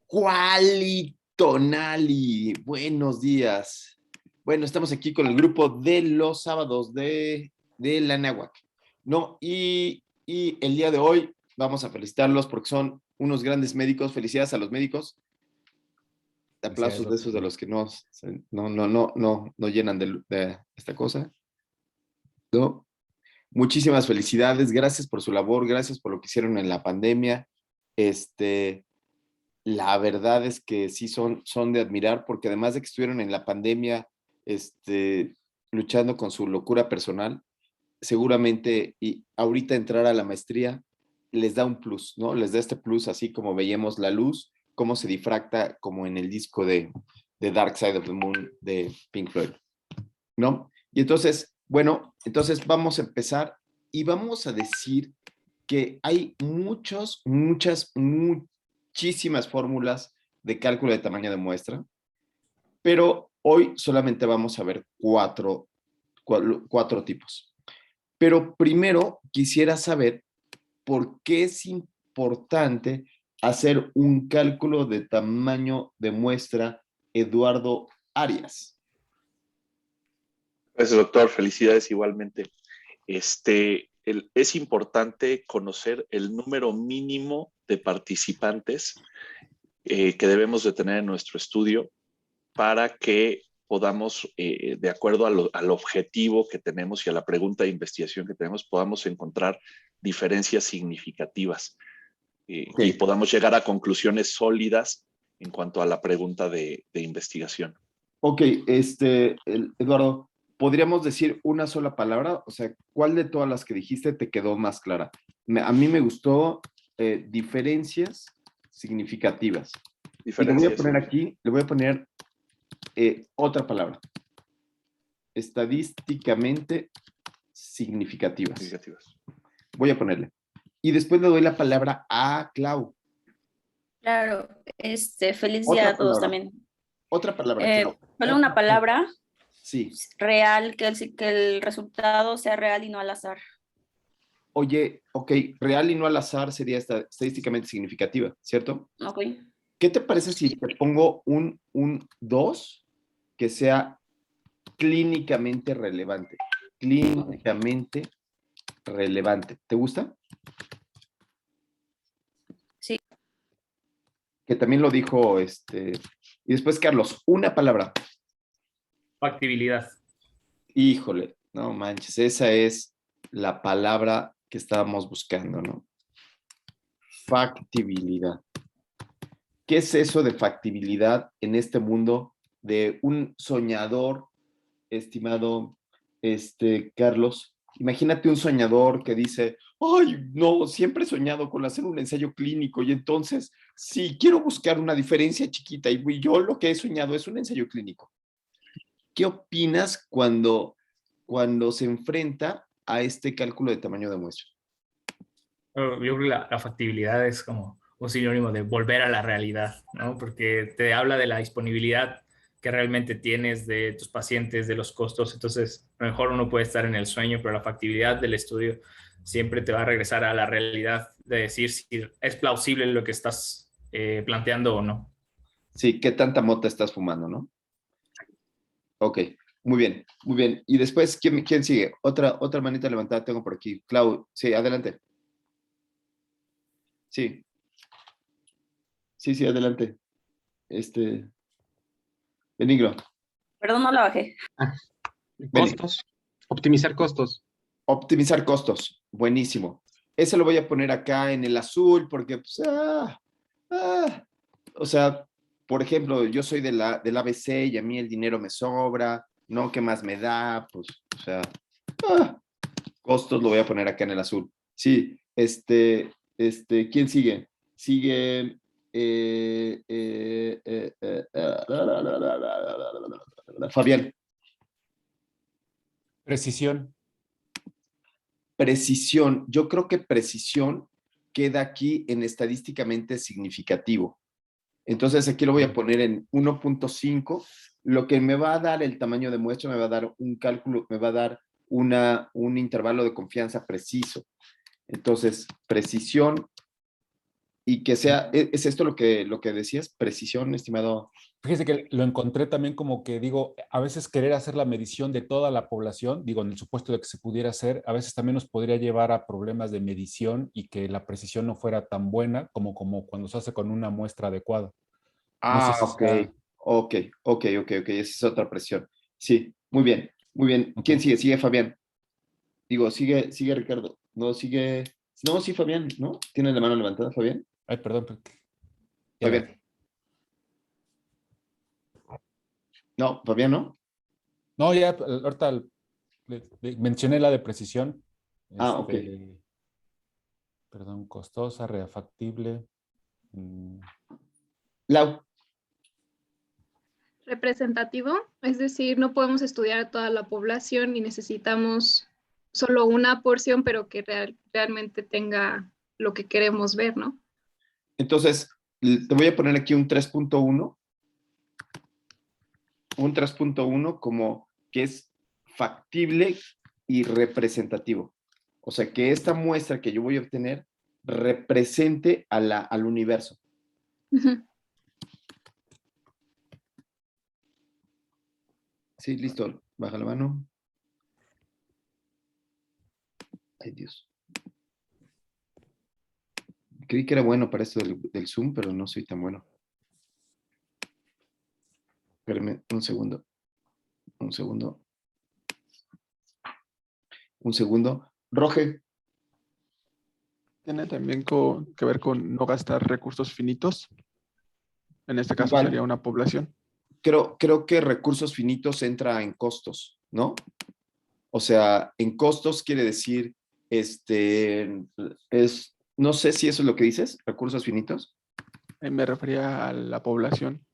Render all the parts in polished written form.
Cualitonali, buenos días. Bueno, estamos aquí con el grupo de los sábados de la Náhuac, ¿no? Y el día de hoy vamos a felicitarlos porque son unos grandes médicos. Felicidades a los médicos. Aplausos de esos de los que no llenan de esta cosa, ¿no? Muchísimas felicidades, gracias por su labor, gracias por lo que hicieron en la pandemia. La verdad es que sí son de admirar, porque además de que estuvieron en la pandemia, luchando con su locura personal, seguramente y ahorita entrar a la maestría les da un plus, ¿no? Les da este plus, así como veíamos la luz, cómo se difracta como en el disco de Dark Side of the Moon de Pink Floyd, ¿no? Y entonces, bueno, entonces vamos a empezar y vamos a decir que hay muchísimas fórmulas de cálculo de tamaño de muestra, pero hoy solamente vamos a ver cuatro tipos. Pero primero quisiera saber por qué es importante hacer un cálculo de tamaño de muestra, Eduardo Arias. Pues, doctor, felicidades igualmente. Es importante conocer el número mínimo de participantes que debemos de tener en nuestro estudio para que podamos, de acuerdo al objetivo que tenemos y a la pregunta de investigación que tenemos, podamos encontrar diferencias significativas y podamos llegar a conclusiones sólidas en cuanto a la pregunta de investigación. Ok, Eduardo, ¿podríamos decir una sola palabra? O sea, ¿cuál de todas las que dijiste te quedó más clara? A mí me gustó diferencias significativas. Y le voy a poner aquí, le voy a poner otra palabra. Estadísticamente significativas. Voy a ponerle. Y después le doy la palabra a Clau. Claro, feliz día a todos también. Otra palabra, Clau. Solo una palabra. Sí. Real, que el resultado sea real y no al azar. Oye, ok, real y no al azar sería estadísticamente significativa, ¿cierto? Ok. ¿Qué te parece si te pongo un 2 que sea clínicamente relevante? Clínicamente relevante. ¿Te gusta? Sí. Que también lo dijo Y después, Carlos, una palabra. Factibilidad. Híjole, no manches, esa es la palabra que estábamos buscando, ¿no? Factibilidad. ¿Qué es eso de factibilidad en este mundo de un soñador, estimado Carlos? Imagínate un soñador que dice, ay, no, siempre he soñado con hacer un ensayo clínico y entonces, sí, quiero buscar una diferencia chiquita y yo lo que he soñado es un ensayo clínico. ¿Qué opinas cuando se enfrenta a este cálculo de tamaño de muestra? Yo creo que la factibilidad es como un sinónimo de volver a la realidad, ¿no? Porque te habla de la disponibilidad que realmente tienes de tus pacientes, de los costos. Entonces, a lo mejor uno puede estar en el sueño, pero la factibilidad del estudio siempre te va a regresar a la realidad de decir si es plausible lo que estás planteando o no. Sí, ¿qué tanta mota estás fumando, no? Ok, muy bien, muy bien. Y después, ¿quién sigue? Otra manita levantada tengo por aquí. Clau, sí, adelante. Sí. Sí, adelante. Benigno. Perdón, no la bajé. Costos. Optimizar costos. Optimizar costos. Buenísimo. Ese lo voy a poner acá en el azul porque, pues, o sea, por ejemplo, yo soy del ABC y a mí el dinero me sobra, ¿no? ¿Qué más me da? Pues, o sea, costos lo voy a poner acá en el azul. Sí, ¿quién sigue? Sigue Fabián. Precisión. Precisión. Yo creo que precisión queda aquí en estadísticamente significativo. Entonces aquí lo voy a poner en 1.5. Lo que me va a dar el tamaño de muestra me va a dar un cálculo, me va a dar un intervalo de confianza preciso. Entonces, precisión y que sea, ¿es esto lo que decías? Precisión, estimado. Fíjese que lo encontré también como que digo, a veces querer hacer la medición de toda la población, digo, en el supuesto de que se pudiera hacer, a veces también nos podría llevar a problemas de medición y que la precisión no fuera tan buena como cuando se hace con una muestra adecuada. No sé si Ok, sea... ok, esa es otra presión. Sí, muy bien, muy bien. Ok. ¿Quién sigue? Sigue Fabián. Digo, sigue Ricardo. No, sigue. No, sí, Fabián, ¿no? ¿Tiene la mano levantada, Fabián? Ay, perdón. Ya Fabián. la- No, Fabián, ¿no? No, ya, ahorita mencioné la de precisión. Ok. Perdón, costosa, reafactible. Lau. Representativo, es decir, no podemos estudiar a toda la población y necesitamos solo una porción, pero que realmente tenga lo que queremos ver, ¿no? Entonces, te voy a poner aquí un 3.1. Un 3.1 como que es factible y representativo. O sea, que esta muestra que yo voy a obtener represente al universo. Ujú. Sí, listo. Baja la mano. Ay, Dios. Creí que era bueno para esto del Zoom, pero no soy tan bueno. Espérame un segundo. Un segundo. Un segundo. Roge, Tiene también que ver con no gastar recursos finitos. En este caso igual. sería una población. Creo que recursos finitos entra en costos, ¿no? O sea, en costos quiere decir, no sé si eso es lo que dices, recursos finitos. Me refería a la población.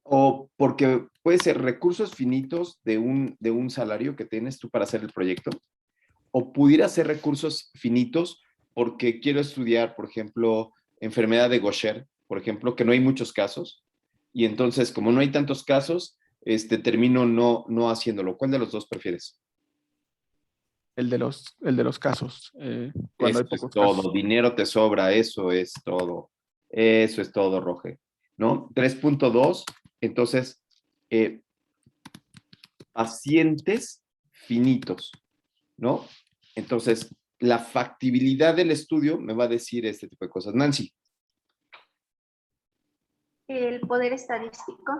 O porque puede ser recursos finitos de un salario que tienes tú para hacer el proyecto, o pudiera ser recursos finitos porque quiero estudiar, por ejemplo, enfermedad de Gaucher, por ejemplo, que no hay muchos casos, y entonces, como no hay tantos casos, termino no haciéndolo. ¿Cuál de los dos prefieres? El de los casos. Cuando hay Eso es pocos todo, casos. dinero te sobra, eso es todo. Eso es todo, Roge. ¿No? 3.2, entonces, pacientes finitos, ¿no? Entonces, la factibilidad del estudio me va a decir este tipo de cosas. Nancy. El poder estadístico.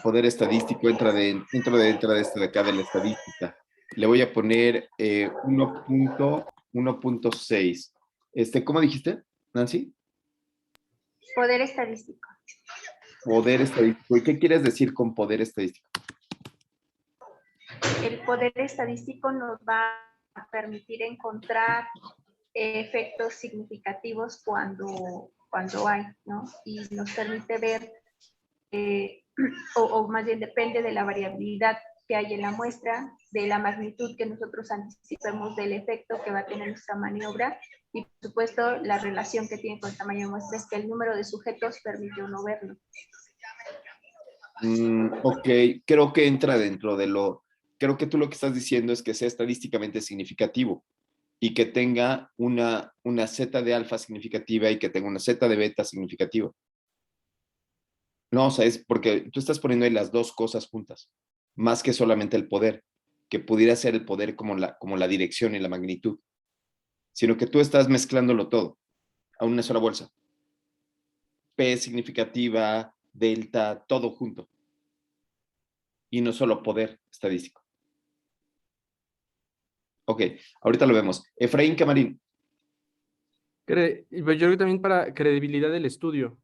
Poder estadístico entra dentro de esto de acá de la estadística. Le voy a poner 1.6. ¿Cómo dijiste, Nancy? Poder estadístico. Poder estadístico. ¿Y qué quieres decir con poder estadístico? El poder estadístico nos va a permitir encontrar efectos significativos cuando hay, ¿no? Y nos permite ver, o más bien depende de la variabilidad que hay en la muestra, de la magnitud que nosotros anticipemos del efecto que va a tener nuestra maniobra y, por supuesto, la relación que tiene con el tamaño de muestra es que el número de sujetos permite o no verlo. Ok, creo que entra dentro de creo que tú lo que estás diciendo es que sea estadísticamente significativo y que tenga una zeta de alfa significativa y que tenga una zeta de beta significativa. No, o sea, es porque tú estás poniendo ahí las dos cosas juntas, más que solamente el poder, que pudiera ser el poder como la dirección y la magnitud, sino que tú estás mezclándolo todo a una sola bolsa. P significativa, delta, todo junto. Y no solo poder estadístico. Ok, ahorita lo vemos. Efraín Camarín. Pues yo creo que también para credibilidad del estudio.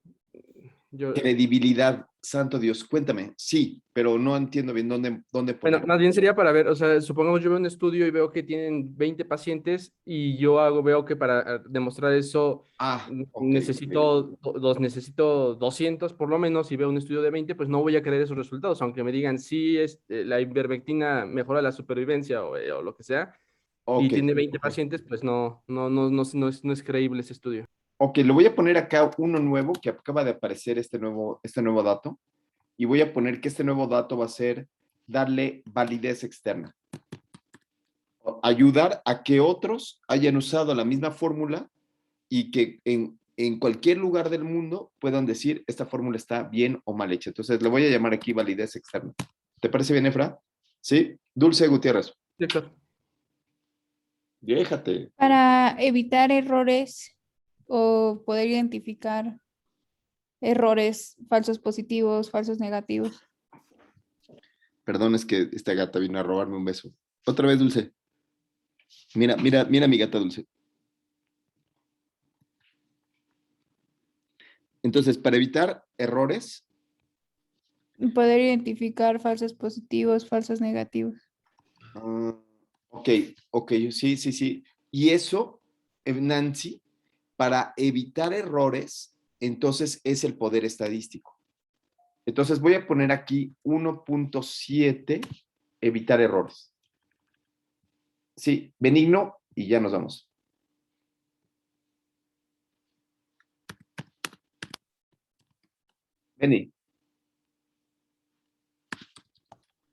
Credibilidad, santo Dios, cuéntame. Sí, pero no entiendo bien dónde Bueno, ponerlo. más bien sería para ver, o sea, supongamos yo veo un estudio y veo que tienen 20 pacientes y yo veo que para demostrar eso Ok. necesito 200 por lo menos, y veo un estudio de 20, pues no voy a creer esos resultados, aunque me digan sí, la ivermectina mejora la supervivencia o lo que sea, y Ok. tiene 20 pacientes, pues no es creíble ese estudio. Ok, le voy a poner acá uno nuevo que acaba de aparecer este nuevo dato y voy a poner que este nuevo dato va a ser darle validez externa. ayudar a que otros hayan usado la misma fórmula y que en cualquier lugar del mundo puedan decir esta fórmula está bien o mal hecha. Entonces, le voy a llamar aquí validez externa. ¿Te parece bien, Efra? ¿Sí? Dulce Gutiérrez. Sí, claro. Déjate. Para evitar errores o poder identificar errores, falsos positivos, falsos negativos. Perdón, es que esta gata vino a robarme un beso. Otra vez, Dulce. Mira, mira, mira mi gata Dulce. Entonces, para evitar errores, Poder identificar falsos positivos, falsos negativos. ok, sí, sí, sí. Y eso, Nancy, para evitar errores, entonces es el poder estadístico. Entonces voy a poner aquí 1.7, evitar errores. Sí, benigno y ya nos vamos. Beni.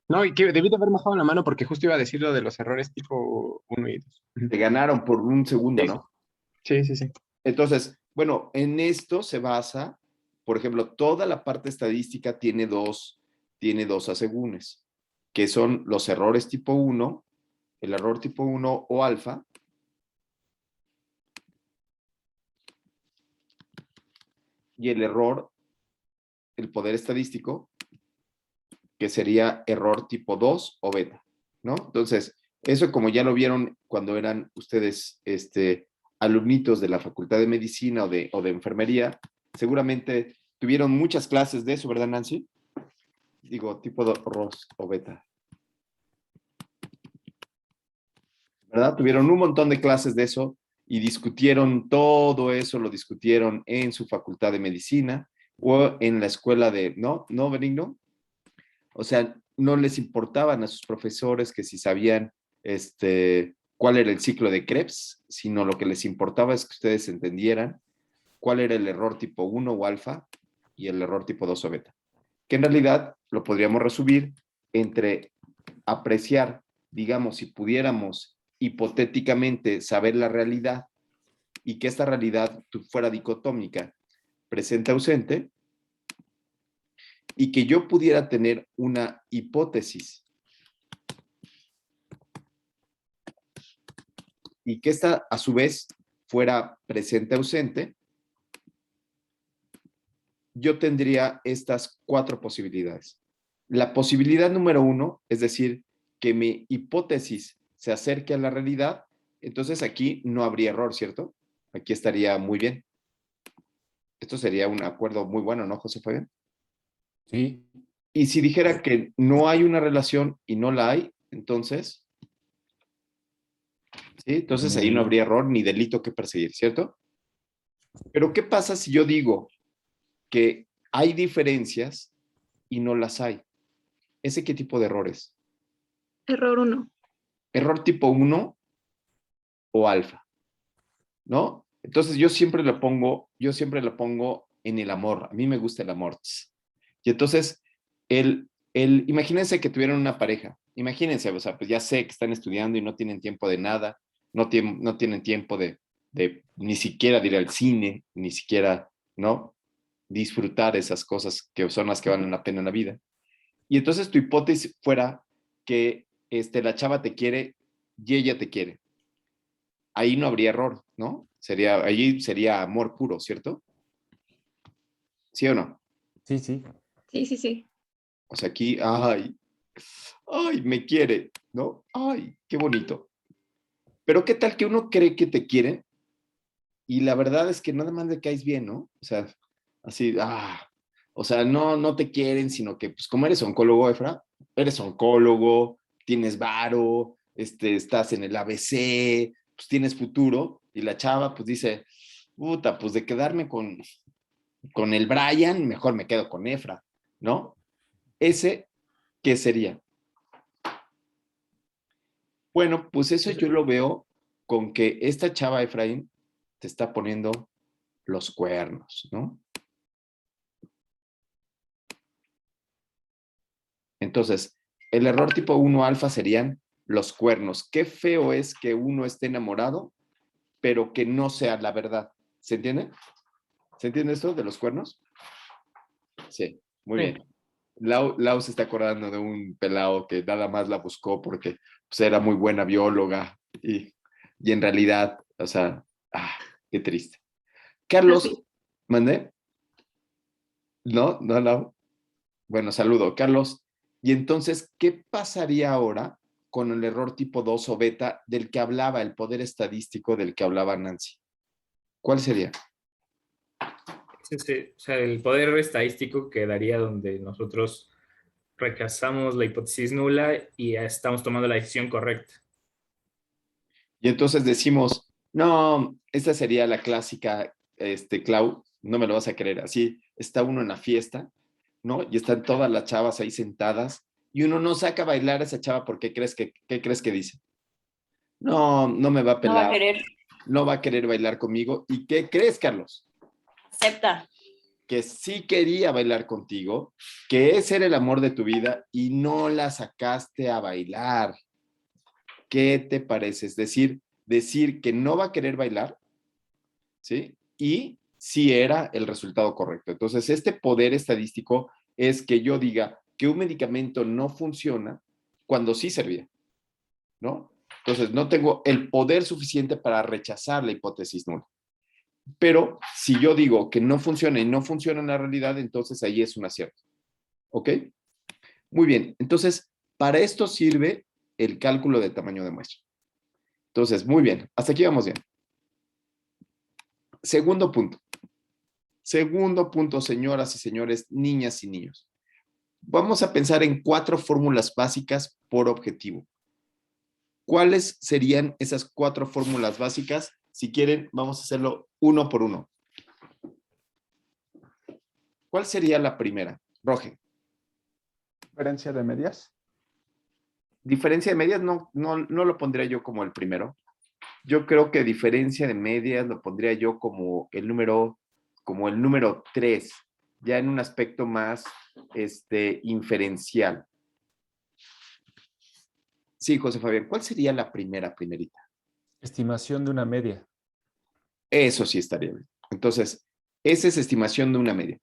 No, y que debí de haber bajado la mano porque justo iba a decir lo de los errores tipo 1 y 2. Te ganaron por un segundo, ¿no? Sí, sí, sí. Entonces, bueno, en esto se basa, por ejemplo, toda la parte estadística tiene dos asegúnes, que son los errores tipo 1, el error tipo 1 o alfa, y el error, el poder estadístico, que sería error tipo 2 o beta, ¿no? Entonces, eso como ya lo vieron cuando eran ustedes alumnitos de la Facultad de Medicina o de enfermería, seguramente tuvieron muchas clases de eso, ¿verdad, Nancy? Digo, tipo 2 o beta. ¿Verdad? Tuvieron un montón de clases de eso y discutieron todo eso, lo discutieron en su Facultad de Medicina o en la escuela de, ¿no? ¿No, Benigno? O sea, no les importaban a sus profesores que si sabían cuál era el ciclo de Krebs, sino lo que les importaba es que ustedes entendieran cuál era el error tipo 1 o alfa y el error tipo 2 o beta. Que en realidad lo podríamos resumir entre apreciar, digamos, si pudiéramos hipotéticamente saber la realidad y que esta realidad fuera dicotómica, presente-ausente, y que yo pudiera tener una hipótesis y que esta a su vez fuera presente-ausente, yo tendría estas 4 posibilidades. La posibilidad número 1, es decir, que mi hipótesis se acerque a la realidad, entonces aquí no habría error, ¿cierto? Aquí estaría muy bien. Esto sería un acuerdo muy bueno, ¿no, José Fabián? Sí. Y si dijera que no hay una relación y no la hay, entonces, ¿sí? Entonces ahí no habría error ni delito que perseguir, ¿cierto? Pero ¿qué pasa si yo digo que hay diferencias y no las hay? ¿Ese qué tipo de errores? Error 1. Error tipo 1 o alfa, ¿no? Entonces yo siempre lo pongo en el amor. A mí me gusta el amor. Y entonces, imagínense que tuvieran una pareja. Imagínense, o sea, pues ya sé que están estudiando y no tienen tiempo de nada, no tienen tiempo de ni siquiera de ir al cine, ni siquiera, ¿no? Disfrutar esas cosas que son las que valen la pena en la vida. Y entonces tu hipótesis fuera que la chava te quiere y ella te quiere. Ahí no habría error, ¿no? Allí sería amor puro, ¿cierto? ¿Sí o no? Sí, sí. Sí, sí, sí. O sea, aquí, ay, me quiere, ¿no? Ay, qué bonito. Pero ¿qué tal que uno cree que te quieren y la verdad es que nada más le caes bien, ¿no? O sea, así, o sea, no te quieren, sino que, pues, como eres oncólogo, Efra, eres oncólogo, tienes varo, estás en el ABC, pues tienes futuro, y la chava, pues dice, puta, pues de quedarme con el Brian, mejor me quedo con Efra, ¿no? Ese, ¿qué sería? Bueno, pues eso yo lo veo con que esta chava, Efraín, te está poniendo los cuernos, ¿no? Entonces, el error tipo 1 alfa serían los cuernos. Qué feo es que uno esté enamorado, pero que no sea la verdad. ¿Se entiende? ¿Se entiende esto de los cuernos? Sí, muy Sí. bien. Lau se está acordando de un pelado que nada más la buscó porque pues, era muy buena bióloga y en realidad, o sea, qué triste. Carlos, Así. ¿mandé? No, no, Lau. Bueno, saludo, Carlos. Y entonces, ¿qué pasaría ahora con el error tipo 2 o beta del que hablaba, el poder estadístico del que hablaba Nancy? ¿Cuál sería? O sea, el poder estadístico quedaría donde nosotros rechazamos la hipótesis nula y ya estamos tomando la decisión correcta. Y entonces decimos, no, esta sería la clásica, Clau, no me lo vas a creer. Así está uno en la fiesta, ¿no? Y están todas las chavas ahí sentadas y uno no saca a bailar a esa chava porque ¿qué crees que dice? No, no me va a No va a pelar, querer. no va a querer bailar conmigo. ¿Y qué crees, Carlos? Acepta. Que sí quería bailar contigo, que ese era el amor de tu vida y no la sacaste a bailar. ¿Qué te parece? Es decir que no va a querer bailar, ¿sí? Y sí era el resultado correcto. Entonces, este poder estadístico es que yo diga que un medicamento no funciona cuando sí servía, ¿no? Entonces, no tengo el poder suficiente para rechazar la hipótesis nula. Pero si yo digo que no funciona y no funciona en la realidad, entonces ahí es un acierto. ¿Ok? Muy bien. Entonces, para esto sirve el cálculo de tamaño de muestra. Entonces, muy bien. Hasta aquí vamos bien. Segundo punto. Segundo punto, señoras y señores, niñas y niños. Vamos a pensar en 4 fórmulas básicas por objetivo. ¿Cuáles serían esas 4 fórmulas básicas? Si quieren, vamos a hacerlo uno por uno. ¿Cuál sería la primera? Roge. Diferencia de medias. Diferencia de medias no lo pondría yo como el primero. Yo creo que diferencia de medias lo pondría yo como el número 3, ya en un aspecto más inferencial. Sí, José Fabián, ¿cuál sería la primerita? Estimación de una media. Eso sí estaría bien. Entonces, esa es estimación de una media.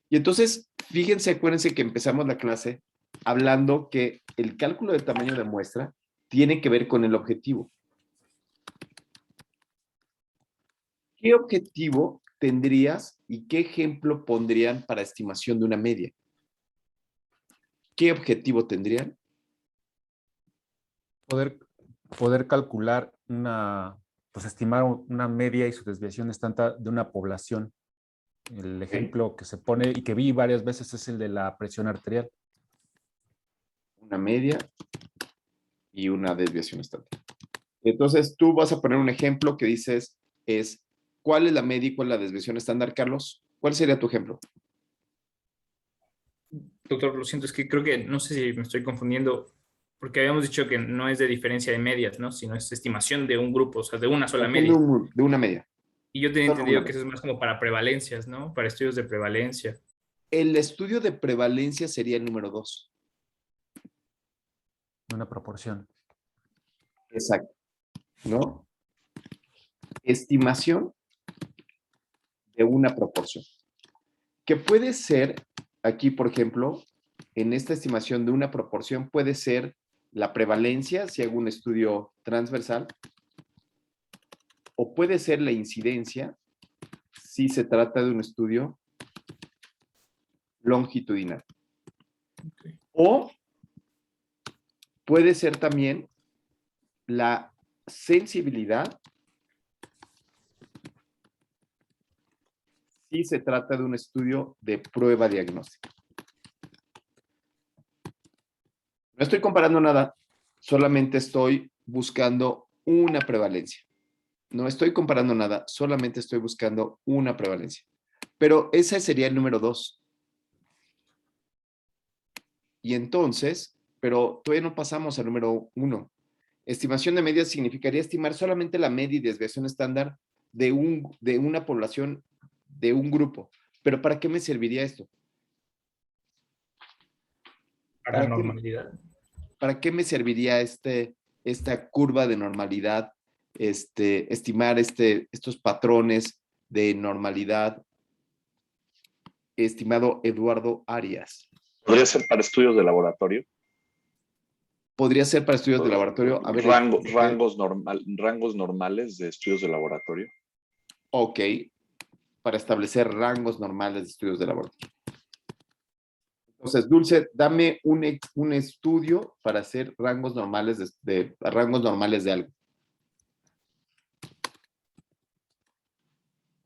Y entonces, fíjense, acuérdense que empezamos la clase hablando que el cálculo del tamaño de muestra tiene que ver con el objetivo. ¿Qué objetivo tendrías y qué ejemplo pondrían para estimación de una media? ¿Qué objetivo tendrían? Poder calcular pues estimar una media y su desviación estándar de una población. El ejemplo que se pone y que vi varias veces es el de la presión arterial. Una media y una desviación estándar. Entonces, tú vas a poner un ejemplo que dices ¿cuál es la media y cuál es la desviación estándar, Carlos? ¿Cuál sería tu ejemplo? Doctor, lo siento, es que creo que no sé si me estoy confundiendo, porque habíamos dicho que no es de diferencia de medias, ¿no? Sino es estimación de un grupo, o sea, de una sola media. De una media. Y yo tenía Solo entendido una que media. eso es más como para prevalencias, ¿no? Para estudios de prevalencia. El estudio de prevalencia sería el número 2. Una proporción. Exacto. ¿No? Estimación de una proporción. Que puede ser, aquí, por ejemplo, en esta estimación de una proporción, puede ser la prevalencia, si hago un estudio transversal, o puede ser la incidencia, si se trata de un estudio longitudinal. Okay. O puede ser también la sensibilidad, si se trata de un estudio de prueba diagnóstica. No estoy comparando nada, solamente estoy buscando una prevalencia. No estoy comparando nada, solamente estoy buscando una prevalencia. Pero ese sería el número 2. Y entonces, pero todavía no pasamos al número 1. Estimación de medias significaría estimar solamente la media y desviación estándar de una población, de un grupo. Pero ¿para qué me serviría esto? Para normalidad. ¿Para qué me serviría esta curva de normalidad, estimar estos patrones de normalidad, estimado Eduardo Arias? ¿Podría ser para estudios de laboratorio? Podría ser para estudios de laboratorio. A ver, Rangos normales de estudios de laboratorio. Ok, para establecer rangos normales de estudios de laboratorio. Entonces, Dulce, dame un estudio para hacer rangos normales rangos normales de algo.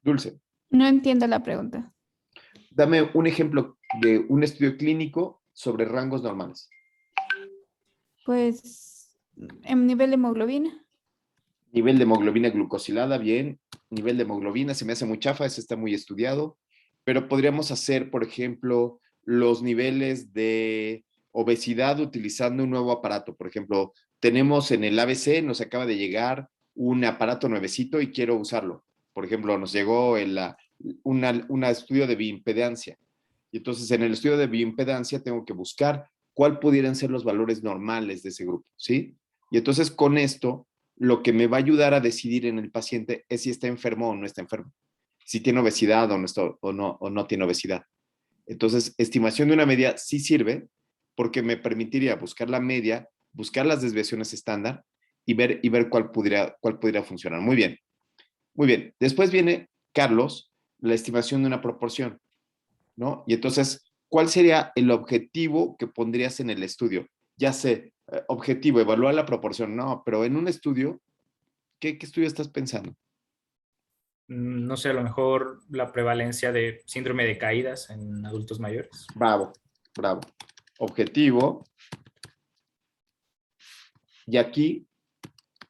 Dulce, No entiendo la pregunta. dame un ejemplo de un estudio clínico sobre rangos normales. Pues, en nivel de hemoglobina. Nivel de hemoglobina glucosilada, bien. Nivel de hemoglobina, se me hace muy chafa, ese está muy estudiado. Pero podríamos hacer, por ejemplo, los niveles de obesidad utilizando un nuevo aparato. Por ejemplo, tenemos en el ABC, nos acaba de llegar un aparato nuevecito y quiero usarlo. Por ejemplo, nos llegó un estudio de bioimpedancia. Y entonces en el estudio de bioimpedancia tengo que buscar cuál pudieran ser los valores normales de ese grupo, ¿sí? Y entonces con esto, lo que me va a ayudar a decidir en el paciente es si está enfermo o no está enfermo, si tiene obesidad o no tiene obesidad. Entonces, estimación de una media sí sirve porque me permitiría buscar la media, buscar las desviaciones estándar y ver cuál pudiera funcionar. Muy bien. Muy bien. Después viene, Carlos, la estimación de una proporción, ¿no? Y entonces, ¿cuál sería el objetivo que pondrías en el estudio? Ya sé, objetivo, evaluar la proporción. No, pero en un estudio, ¿qué estudio estás pensando? No sé, a lo mejor la prevalencia de síndrome de caídas en adultos mayores. Bravo, bravo. Objetivo. Y aquí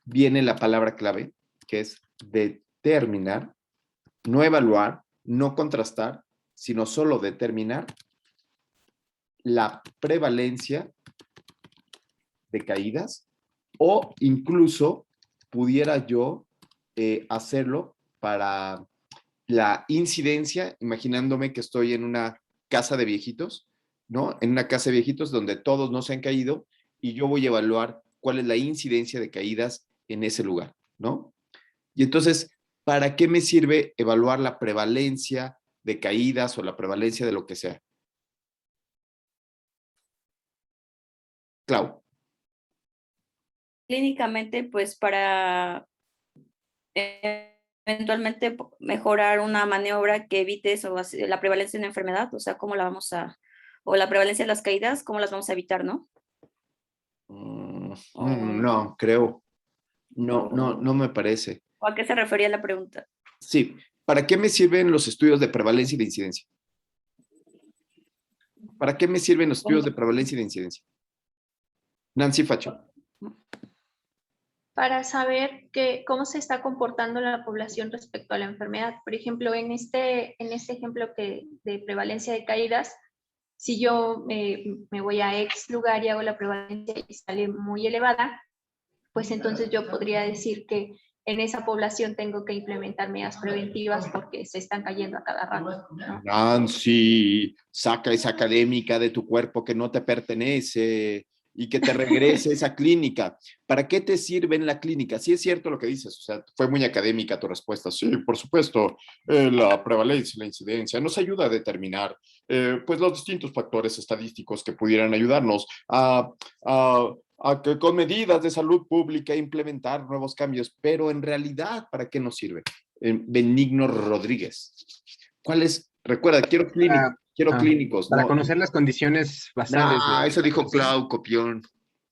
viene la palabra clave, que es determinar, no evaluar, no contrastar, sino solo determinar la prevalencia de caídas, o incluso pudiera yo hacerlo para la incidencia, imaginándome que estoy en una casa de viejitos, ¿no? En una casa de viejitos donde todos no se han caído y yo voy a evaluar cuál es la incidencia de caídas en ese lugar, ¿no? Y entonces, ¿para qué me sirve evaluar la prevalencia de caídas o la prevalencia de lo que sea? Clau. Clínicamente, pues para eventualmente mejorar una maniobra que evite eso, la prevalencia de una enfermedad, o sea, cómo la vamos a, o la prevalencia de las caídas, cómo las vamos a evitar, ¿no? No, creo. No me parece. ¿O a qué se refería la pregunta? Sí. ¿Para qué me sirven los estudios de prevalencia y de incidencia? ¿Para qué me sirven los estudios de prevalencia y de incidencia? Nancy Facho. Para saber cómo se está comportando la población respecto a la enfermedad. Por ejemplo, en este ejemplo de prevalencia de caídas, si yo me voy a X lugar y hago la prevalencia y sale muy elevada, pues entonces yo podría decir que en esa población tengo que implementar medidas preventivas porque se están cayendo a cada rato, ¿no? Nancy, saca esa académica de tu cuerpo que no te pertenece y que te regrese a esa clínica. ¿Para qué te sirve en la clínica? Sí es cierto lo que dices, o sea, fue muy académica tu respuesta. Sí, por supuesto, la prevalencia y la incidencia nos ayuda a determinar pues los distintos factores estadísticos que pudieran ayudarnos a que con medidas de salud pública implementar nuevos cambios, pero en realidad, ¿para qué nos sirve? Benigno Rodríguez. ¿Cuál es? Recuerda, quiero clínicos. Para no, conocer las condiciones basales. eso dijo Clau, copión.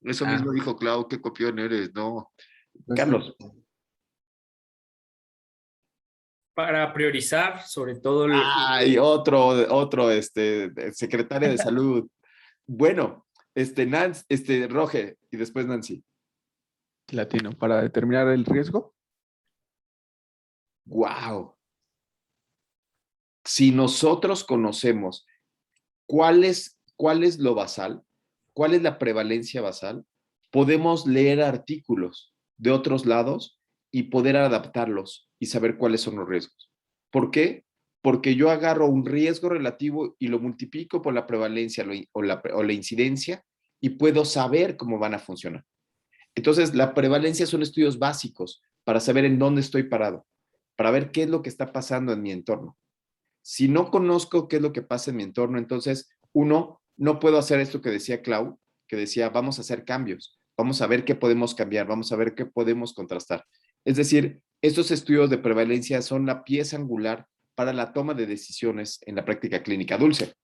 Eso mismo dijo Clau, qué copión eres, no. Carlos. Para priorizar, sobre todo... Ay, otro secretario de salud. Bueno, Roge, y después Nancy. Latino, para determinar el riesgo. Wow. Si nosotros conocemos cuál es lo basal, cuál es la prevalencia basal, podemos leer artículos de otros lados y poder adaptarlos y saber cuáles son los riesgos. ¿Por qué? Porque yo agarro un riesgo relativo y lo multiplico por la prevalencia o la incidencia y puedo saber cómo van a funcionar. Entonces, la prevalencia son estudios básicos para saber en dónde estoy parado, para ver qué es lo que está pasando en mi entorno. Si no conozco qué es lo que pasa en mi entorno, entonces, uno, no puedo hacer esto que decía Clau, que decía, vamos a hacer cambios, vamos a ver qué podemos cambiar, vamos a ver qué podemos contrastar. Es decir, estos estudios de prevalencia son la pieza angular para la toma de decisiones en la práctica clínica. Dulce.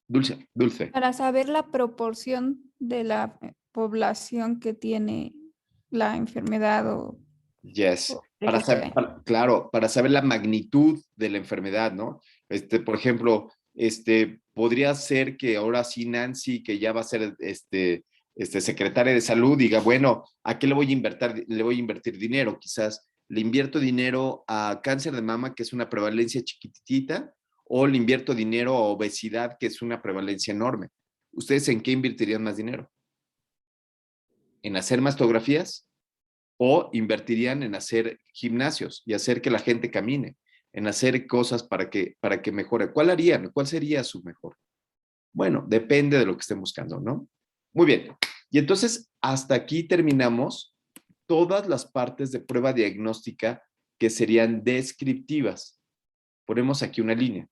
Dulce. Para saber la proporción de la población que tiene la enfermedad o Yes. el que sea. Claro, para saber la magnitud de la enfermedad, ¿no? Por ejemplo, podría ser que ahora sí Nancy, que ya va a ser secretaria de salud, diga, bueno, ¿a qué le voy a invertir? Le voy a invertir dinero. Quizás le invierto dinero a cáncer de mama, que es una prevalencia chiquitita, o le invierto dinero a obesidad, que es una prevalencia enorme. ¿Ustedes en qué invertirían más dinero? ¿En hacer mastografías? ¿O invertirían en hacer gimnasios y hacer que la gente camine, en hacer cosas para que mejore? ¿Cuál harían? ¿Cuál sería su mejor? Bueno, depende de lo que estén buscando, ¿no? Muy bien. Y entonces, hasta aquí terminamos todas las partes de prueba diagnóstica que serían descriptivas. Ponemos aquí una línea.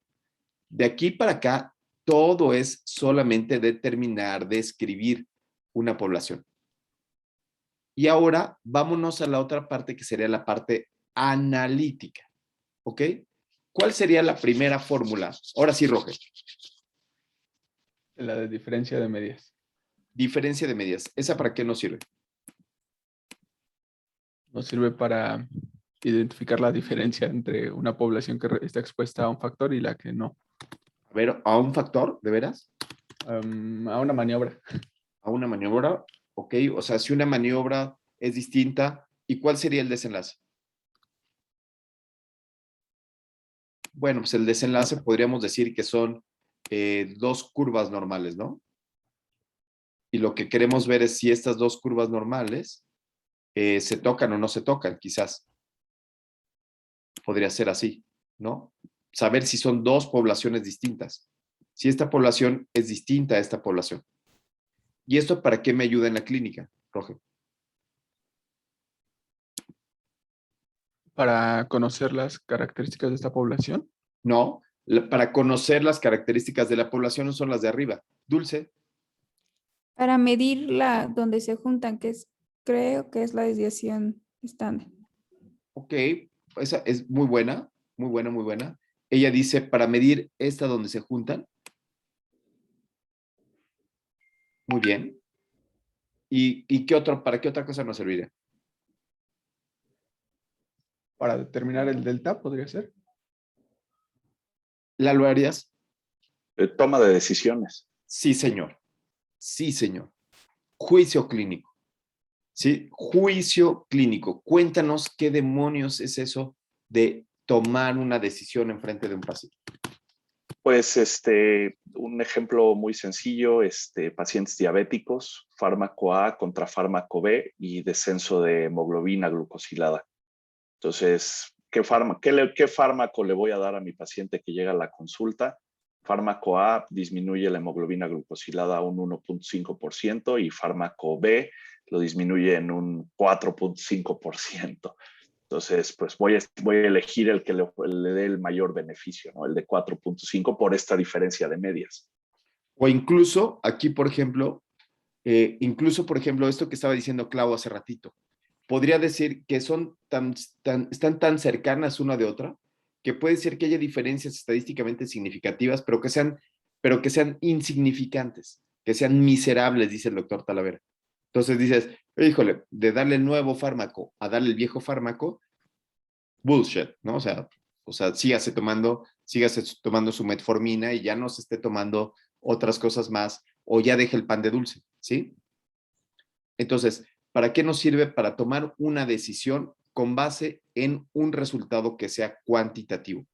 De aquí para acá, todo es solamente determinar, describir una población. Y ahora vámonos a la otra parte que sería la parte analítica. ¿Ok? ¿Cuál sería la primera fórmula? Ahora sí, Roger. La de diferencia de medias. Diferencia de medias. ¿Esa para qué nos sirve? Nos sirve para identificar la diferencia entre una población que está expuesta a un factor y la que no. A ver, ¿a un factor, de veras? A una maniobra. ¿A una maniobra? Ok, o sea, si una maniobra es distinta, ¿y cuál sería el desenlace? Bueno, pues el desenlace podríamos decir que son dos curvas normales, ¿no? Y lo que queremos ver es si estas dos curvas normales se tocan o no se tocan, quizás. Podría ser así, ¿no? Saber si son dos poblaciones distintas. Si esta población es distinta a esta población. ¿Y esto para qué me ayuda en la clínica, Roger? Para conocer las características de esta población. No, para conocer las características de la población no son las de arriba. Dulce. Para medir donde se juntan, creo que es la desviación estándar. Ok, esa es muy buena, muy buena, muy buena. Ella dice, para medir esta donde se juntan. Muy bien. ¿Y para qué otra cosa nos serviría? Para determinar el delta, podría ser. ¿Lalo Arias? Toma de decisiones. Sí, señor. Sí, señor. Juicio clínico. ¿Sí? Juicio clínico. Cuéntanos qué demonios es eso de tomar una decisión en frente de un paciente. Pues un ejemplo muy sencillo, pacientes diabéticos, fármaco A contra fármaco B y descenso de hemoglobina glucosilada. Entonces, ¿qué fármaco le voy a dar a mi paciente que llega a la consulta? Fármaco A disminuye la hemoglobina glucosilada a un 1.5% y fármaco B lo disminuye en un 4.5%. Entonces, pues voy a elegir el que le dé el mayor beneficio, ¿no? El de 4.5 por esta diferencia de medias. O incluso, aquí, por ejemplo, esto que estaba diciendo Clau hace ratito, podría decir que están tan cercanas una de otra, que puede ser que haya diferencias estadísticamente significativas, pero que sean insignificantes, que sean miserables, dice el doctor Talavera. Entonces dices, híjole, de darle el nuevo fármaco a darle el viejo fármaco, bullshit, ¿no? O sea, sígase tomando su metformina y ya no se esté tomando otras cosas más, o ya deje el pan de dulce, ¿sí? Entonces, ¿para qué nos sirve? Para tomar una decisión con base en un resultado que sea cuantitativo,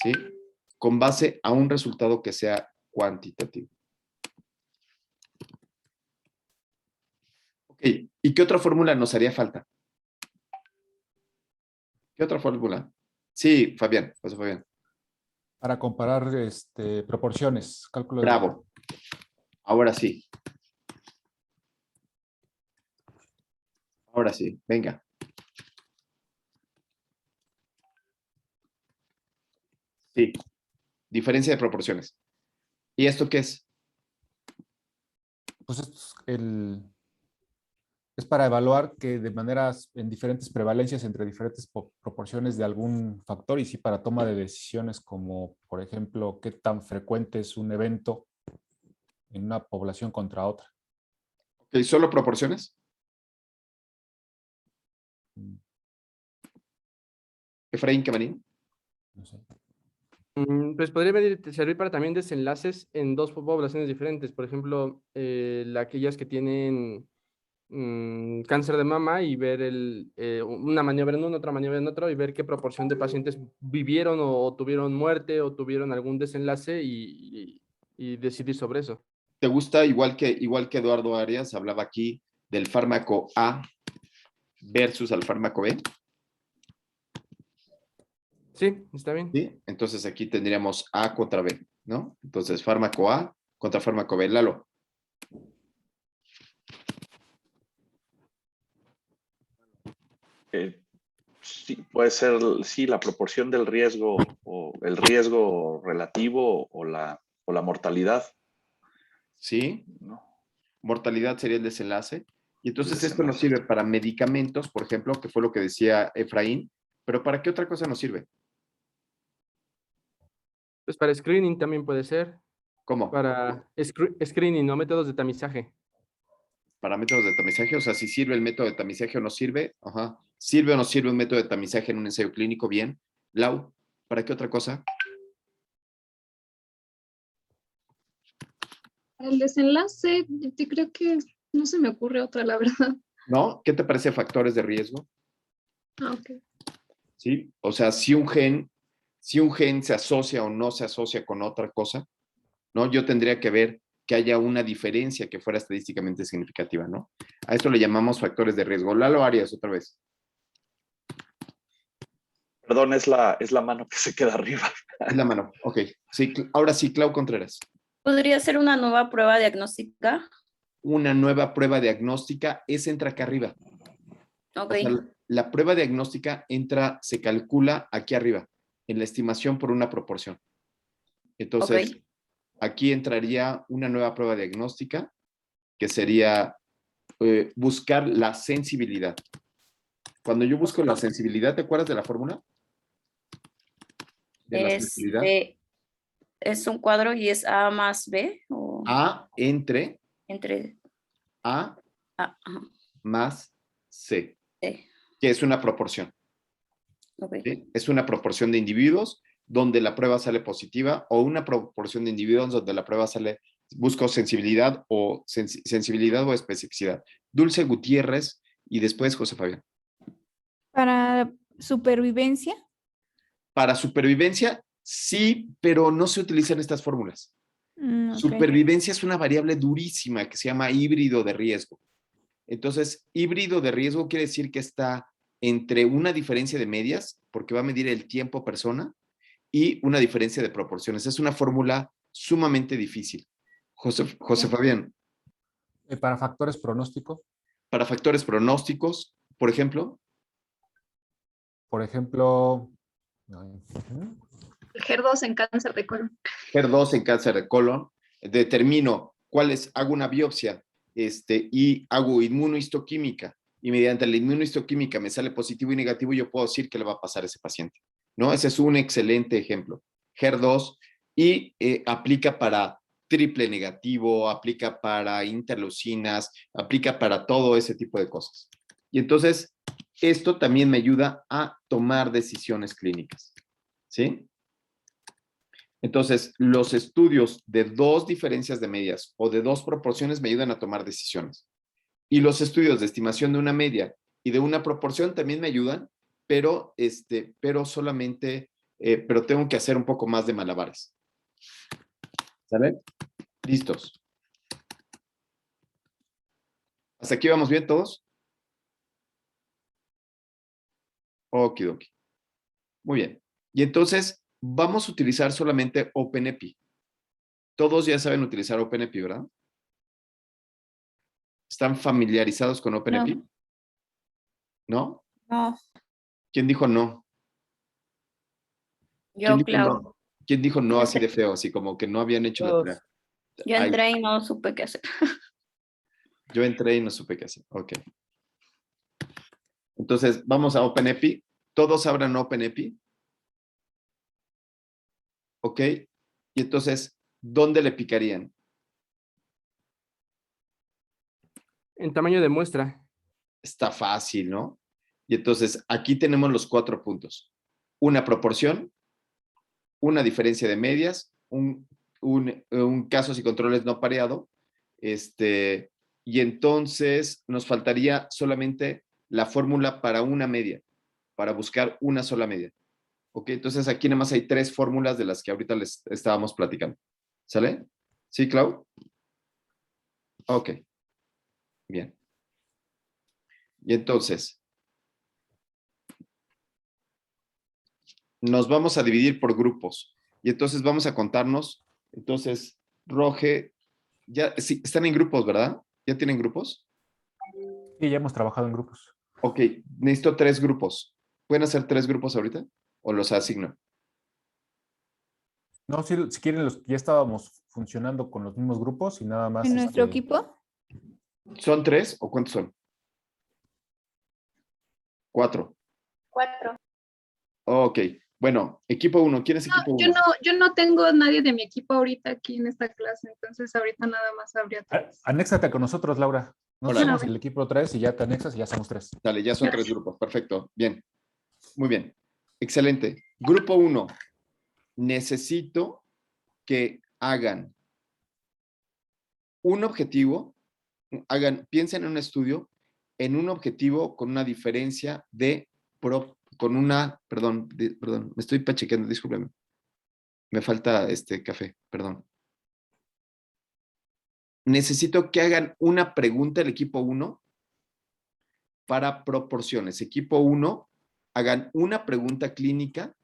¿sí? Con base a un resultado que sea cuantitativo. Ok, ¿y qué otra fórmula nos haría falta? ¿Qué otra fórmula? Sí, Fabián, pasó Fabián. Para comparar proporciones, cálculo de... Bravo. Ahora sí. Ahora sí, venga. Sí, diferencia de proporciones. ¿Y esto qué es? Pues es para evaluar que de maneras en diferentes prevalencias entre diferentes proporciones de algún factor y sí para toma de decisiones como, por ejemplo, qué tan frecuente es un evento en una población contra otra. Ok, ¿solo proporciones? Efraín Camarín. No sé. Pues podría servir para también desenlaces en dos poblaciones diferentes. Por ejemplo, aquellas que tienen cáncer de mama y ver una maniobra en uno, otra maniobra en otro y ver qué proporción de pacientes vivieron o tuvieron muerte o tuvieron algún desenlace y decidir sobre eso. ¿Te gusta, igual que Eduardo Arias, hablaba aquí del fármaco A versus al fármaco B? Sí, está bien. ¿Sí? Entonces aquí tendríamos A contra B, ¿no? Entonces fármaco A contra fármaco B. Lalo. Sí, puede ser, sí, la proporción del riesgo o el riesgo relativo o la mortalidad. ¿Sí? ¿No? Mortalidad sería el desenlace. Y entonces esto nos sirve para medicamentos, por ejemplo, que fue lo que decía Efraín, pero ¿para qué otra cosa nos sirve? Pues para screening también puede ser. ¿Cómo? Para screening, ¿no? Métodos de tamizaje. Para métodos de tamizaje, o sea, si sirve el método de tamizaje o no sirve. Ajá. ¿Sirve o no sirve un método de tamizaje en un ensayo clínico? Bien. Lau, ¿para qué otra cosa? El desenlace, yo creo que no se me ocurre otra, la verdad. ¿No? ¿Qué te parece factores de riesgo? Ah, ok. ¿Sí? O sea, si un gen se asocia o no se asocia con otra cosa, ¿no? Yo tendría que ver que haya una diferencia que fuera estadísticamente significativa, ¿no? A esto le llamamos factores de riesgo. Lalo Arias, otra vez. Perdón, es la mano que se queda arriba. Es la mano, ok. Sí, ahora sí, Clau Contreras. ¿Podría ser una nueva prueba diagnóstica? Una nueva prueba diagnóstica, esa entra acá arriba. Ok. O sea, la prueba diagnóstica se calcula aquí arriba, en la estimación por una proporción. Entonces, Ok. aquí entraría una nueva prueba diagnóstica, que sería buscar la sensibilidad. Cuando yo busco la sensibilidad, ¿te acuerdas de la fórmula? De la sensibilidad. Es un cuadro y es A más B. ¿O? A entre A más C, C. que es una proporción. Okay. ¿Sí? Es una proporción de individuos donde la prueba sale positiva o una proporción de individuos donde la prueba sale, busco sensibilidad o especificidad. Dulce Gutiérrez y después José Fabián. Para supervivencia. Para supervivencia, sí, pero no se utilizan estas fórmulas. Okay. Supervivencia es una variable durísima que se llama híbrido de riesgo. Entonces, híbrido de riesgo quiere decir que está entre una diferencia de medias, porque va a medir el tiempo persona, y una diferencia de proporciones. Es una fórmula sumamente difícil. José Fabián. ¿Para factores pronósticos? Para factores pronósticos, por ejemplo. Por ejemplo, El HER2 en cáncer de colon. HER2 en cáncer de colon. Determino hago una biopsia y hago inmunohistoquímica. Y mediante la inmunohistoquímica me sale positivo y negativo, yo puedo decir qué le va a pasar a ese paciente, ¿no? Ese es un excelente ejemplo. HER2 y aplica para triple negativo, aplica para interleucinas, aplica para todo ese tipo de cosas. Y entonces, esto también me ayuda a tomar decisiones clínicas, ¿sí? Entonces, los estudios de dos diferencias de medias o de dos proporciones me ayudan a tomar decisiones. Y los estudios de estimación de una media y de una proporción también me ayudan, pero solamente, pero tengo que hacer un poco más de malabares. ¿Sale? Listos. ¿Hasta aquí vamos bien todos? Okidoki. Muy bien. Y entonces, vamos a utilizar solamente OpenEpi. Todos ya saben utilizar OpenEpi, ¿verdad? ¿Están familiarizados con OpenEpi? No. ¿No? No, ¿Quién dijo no? ¿Quién yo, dijo Clau. no? ¿Quién dijo no Yo así de entré, feo? Así como que no habían hecho la Todos. tarea. yo Ay, entré y no supe qué hacer. yo entré y no supe qué hacer. Ok. Entonces, vamos a OpenEpi. Todos abran OpenEpi. Ok. Y entonces, ¿dónde le picarían? En tamaño de muestra. Está fácil, ¿no? Y entonces, aquí tenemos los 4 puntos. Una proporción, una diferencia de medias, un casos y controles no pareado, y entonces nos faltaría solamente la fórmula para una media, para buscar una sola media. ¿Ok? Entonces aquí nada más hay 3 fórmulas de las que ahorita les estábamos platicando. ¿Sale? ¿Sí, Clau? Ok, bien. Y entonces, nos vamos a dividir por grupos. Y entonces vamos a contarnos. Entonces, Roge, ya, sí, están en grupos, ¿verdad? ¿Ya tienen grupos? Sí, ya hemos trabajado en grupos. Ok, necesito 3 grupos. ¿Pueden hacer 3 grupos ahorita? ¿O los asigno? No, si quieren, ya estábamos funcionando con los mismos grupos y nada más. ¿En nuestro equipo? ¿Son 3 o cuántos son? 4. 4. Ok, bueno, equipo 1. ¿Quién es equipo 1? Yo no tengo nadie de mi equipo ahorita aquí en esta clase, entonces ahorita nada más habría tres. Anéxate con nosotros, Laura. Nos Órale. hacemos el equipo 3 y ya te anexas y ya somos 3. Dale, ya son 3 grupos. Perfecto. Bien. Muy bien. Excelente. Grupo 1. Necesito que hagan un objetivo, piensen en un estudio, en un objetivo con una diferencia perdón, me estoy pachequeando, discúlpenme. Me falta café, perdón. Necesito que hagan una pregunta al equipo 1 para proporciones. Equipo 1, hagan una pregunta clínica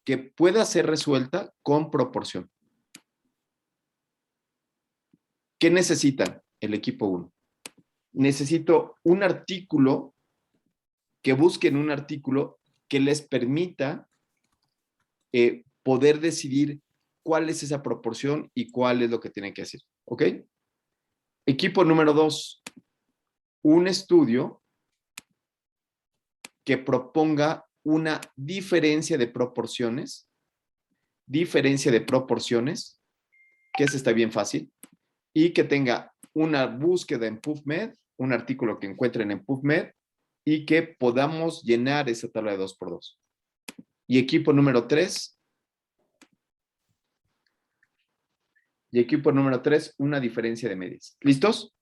que pueda ser resuelta con proporción. ¿Qué necesitan el equipo 1? Necesito un artículo, que busquen un artículo que les permita poder decidir cuál es esa proporción y cuál es lo que tienen que hacer. ¿Ok? Equipo número 2, un estudio que proponga una diferencia de proporciones, que esa está bien fácil, y que tenga una búsqueda en PubMed, un artículo que encuentren en PubMed, y que podamos llenar esa tabla de 2x2. Y equipo número 3, una diferencia de medias. ¿Listos?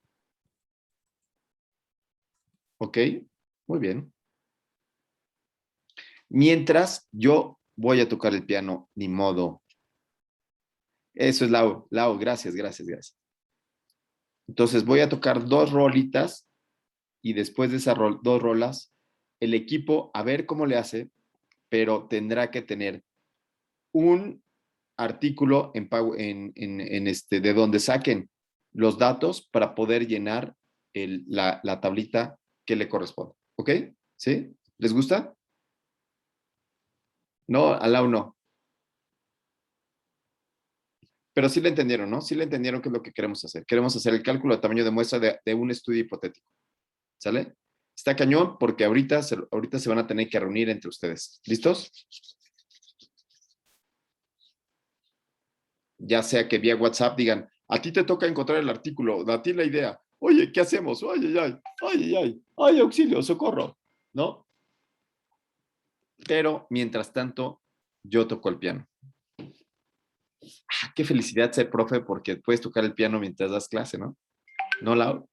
Ok, muy bien. Mientras yo voy a tocar el piano, ni modo. Eso es Lau. Lau, gracias. Entonces voy a tocar 2 rolitas y después de esas 2 rolas, el equipo, a ver cómo le hace, pero tendrá que tener un artículo de donde saquen los datos para poder llenar la tablita que le corresponde. ¿Ok? ¿Sí? ¿Les gusta? No, a Lau no. Pero sí le entendieron, ¿no? Sí le entendieron qué es lo que queremos hacer. Queremos hacer el cálculo de tamaño de muestra de un estudio hipotético. ¿Sale? Está cañón porque ahorita se van a tener que reunir entre ustedes. ¿Listos? Ya sea que vía WhatsApp digan, a ti te toca encontrar el artículo, a ti la idea. Oye, ¿qué hacemos? Ay, auxilio, socorro, ¿no? Pero, mientras tanto, yo toco el piano. Qué felicidad ser profe porque puedes tocar el piano mientras das clase, ¿no? ¿No, Lau?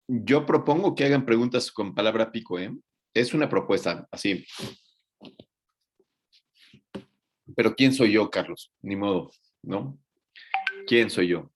Yo propongo que hagan preguntas con palabra pico, ¿eh? Es una propuesta, así. Pero ¿quién soy yo, Carlos? Ni modo, ¿no? ¿Quién soy yo?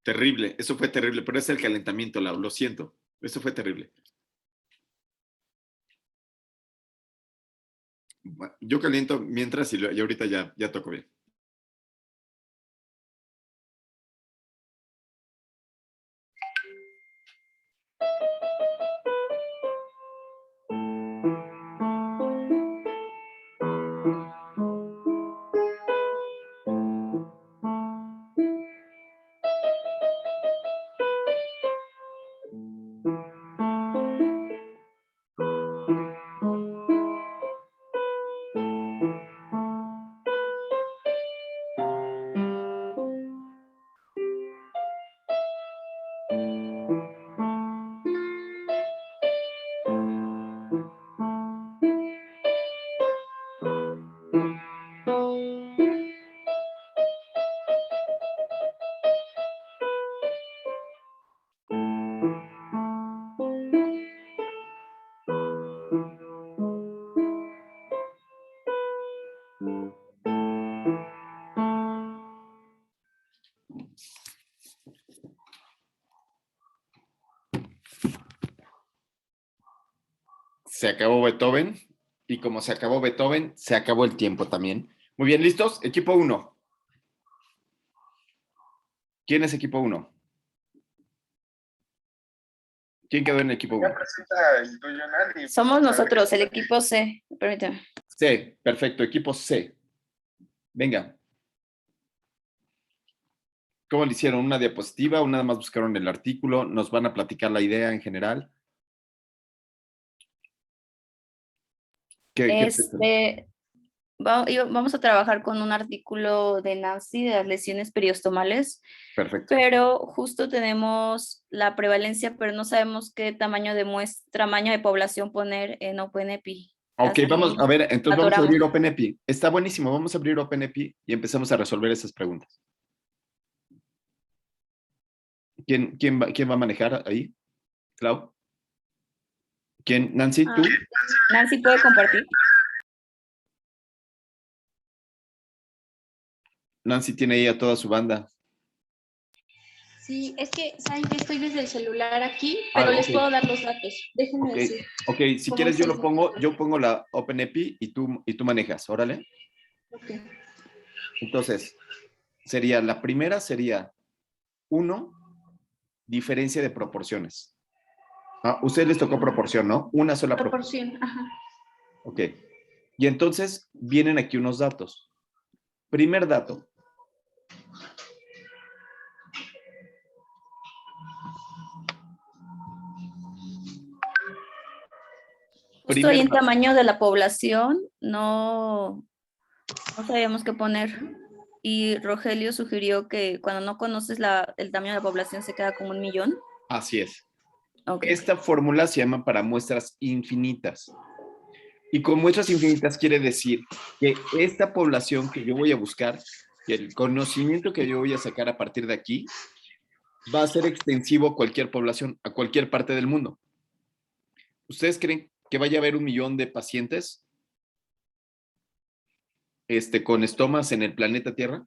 Terrible, eso fue terrible, pero es el calentamiento, Lau, lo siento. Eso fue terrible. Bueno, yo caliento mientras y ahorita ya toco bien. Se acabó Beethoven y como se acabó Beethoven, se acabó el tiempo también. Muy bien, ¿listos? Equipo 1. ¿Quién es equipo 1? ¿Quién quedó en el equipo 1? Somos nosotros, el equipo C. Permíteme. C, perfecto, equipo C. Venga. ¿Cómo le hicieron? ¿Una diapositiva o nada más buscaron el artículo? ¿Nos van a platicar la idea en general? Vamos a trabajar con un artículo de Nancy de las lesiones periostomales. Perfecto. Pero justo tenemos la prevalencia, pero no sabemos qué tamaño de población poner en OpenEpi. Ok, vamos a ver, entonces vamos a abrir atoramos. OpenEpi. Está buenísimo, vamos a abrir OpenEpi y empezamos a resolver esas preguntas. ¿Quién va a manejar ahí? ¿Clau? ¿Quién? ¿Nancy? ¿Tú? Nancy, ¿puede compartir? Nancy tiene ahí a toda su banda. Sí, es que, ¿saben que estoy desde el celular aquí? Pero les puedo dar los datos. Déjenme decir. Ok, si quieres yo pongo la OpenEpi y tú manejas, órale. Ok. Entonces, la primera sería 1, diferencia de proporciones. Ustedes les tocó proporción, ¿no? Una sola proporción. Ajá. Ok. Y entonces vienen aquí unos datos. Primer dato. Justo ahí en tamaño de la población, no sabíamos qué poner. Y Rogelio sugirió que cuando no conoces el tamaño de la población se queda como 1 millón. Así es. Okay. Esta fórmula se llama para muestras infinitas. Y con muestras infinitas quiere decir que esta población que yo voy a buscar, que el conocimiento que yo voy a sacar a partir de aquí, va a ser extensivo a cualquier población, a cualquier parte del mundo. ¿Ustedes creen que vaya a haber 1 millón de pacientes con estomas en el planeta Tierra?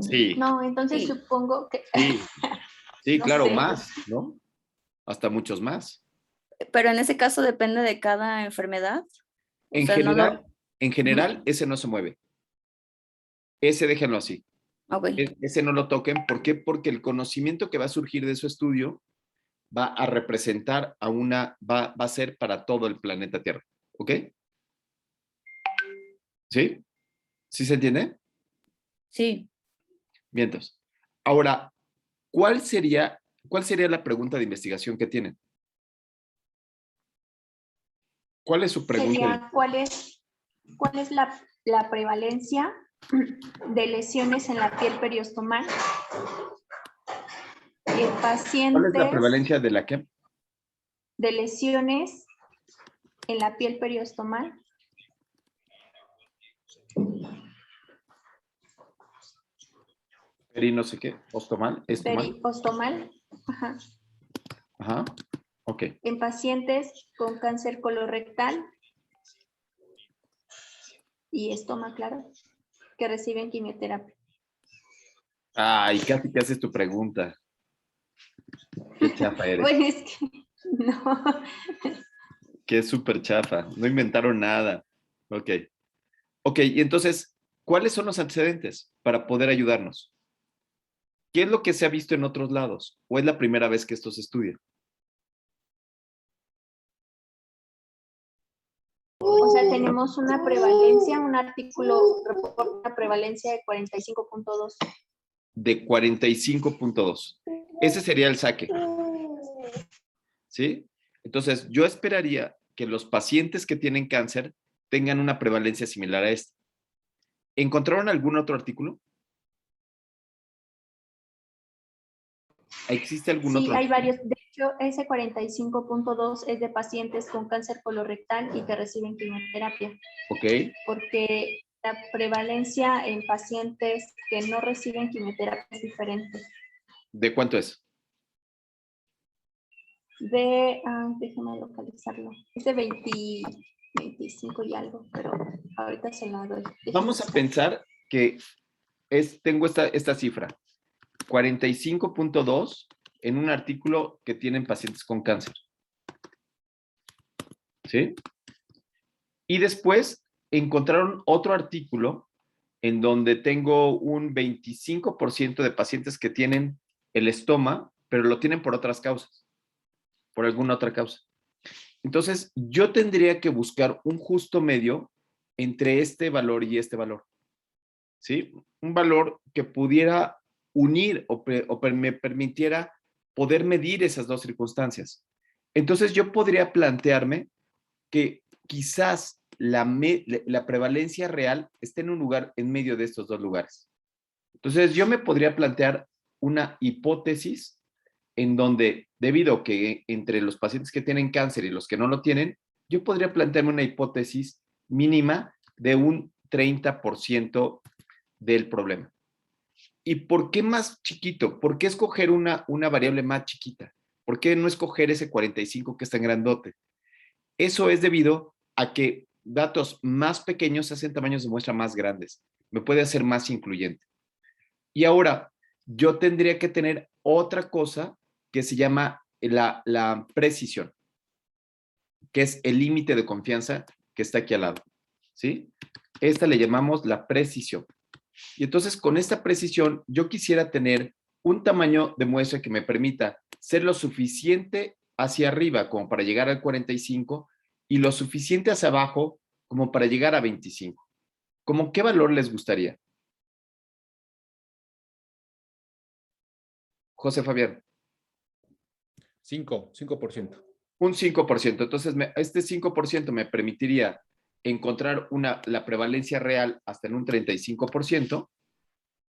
Sí. No, entonces supongo que... Sí, no claro, sé. más, ¿no? Hasta muchos más. Pero en ese caso depende de cada enfermedad. En general, ese no se mueve. Ese déjenlo así. Okay. Ese no lo toquen. ¿Por qué? Porque el conocimiento que va a surgir de su estudio va a representar va a ser para todo el planeta Tierra. ¿Ok? ¿Sí? ¿Sí se entiende? Sí. Bien, entonces. Ahora, ¿cuál sería la pregunta de investigación que tienen? ¿Cuál es su pregunta? Sería, ¿cuál es la prevalencia de lesiones en la piel periostomal en pacientes? ¿Cuál es la prevalencia de la qué? De lesiones en la piel periostomal. Peri no sé qué, ostomal, estomal. Periostomal. Ajá. Ajá, ok. En pacientes con cáncer colorectal y estoma, claro, que reciben quimioterapia. Ay, casi que haces tu pregunta. Qué chafa eres. Bueno, es que no. Qué súper chafa. No inventaron nada. Ok. Ok, y entonces, ¿cuáles son los antecedentes para poder ayudarnos? ¿Qué es lo que se ha visto en otros lados? ¿O es la primera vez que esto se estudia? O sea, tenemos una prevalencia, un artículo reporta una prevalencia de 45.2. De 45.2. Ese sería el saque. ¿Sí? Entonces, yo esperaría que los pacientes que tienen cáncer tengan una prevalencia similar a esta. ¿Encontraron algún otro artículo? ¿Existe algún otro? Sí, hay varios. De hecho, ese 45.2 es de pacientes con cáncer colorectal y que reciben quimioterapia. Ok. Porque la prevalencia en pacientes que no reciben quimioterapia es diferente. ¿De cuánto es? Déjame localizarlo. Es de 25 y algo, pero ahorita se la doy. Vamos a pensar que tengo esta cifra. 45.2 en un artículo que tienen pacientes con cáncer. ¿Sí? Y después encontraron otro artículo en donde tengo un 25% de pacientes que tienen el estoma, pero lo tienen por otras causas, por alguna otra causa. Entonces, yo tendría que buscar un justo medio entre este valor y este valor. ¿Sí? Un valor que pudiera unir o me permitiera poder medir esas dos circunstancias. Entonces, yo podría plantearme que quizás la prevalencia real esté en un lugar en medio de estos dos lugares. Entonces, yo me podría plantear una hipótesis en donde, debido a que entre los pacientes que tienen cáncer y los que no lo tienen, yo podría plantearme una hipótesis mínima de un 30% del problema. ¿Y por qué más chiquito? ¿Por qué escoger una variable más chiquita? ¿Por qué no escoger ese 45 que es tan grandote? Eso es debido a que datos más pequeños hacen tamaños de muestra más grandes. Me puede hacer más incluyente. Y ahora, yo tendría que tener otra cosa que se llama la precisión, que es el límite de confianza que está aquí al lado. ¿Sí? Esta le llamamos la precisión. Y entonces, con esta precisión, yo quisiera tener un tamaño de muestra que me permita ser lo suficiente hacia arriba como para llegar al 45 y lo suficiente hacia abajo como para llegar a 25. ¿Cómo qué valor les gustaría? José Fabián. 5%. Un 5%. Entonces, este 5% me permitiría encontrar la prevalencia real hasta en un 35%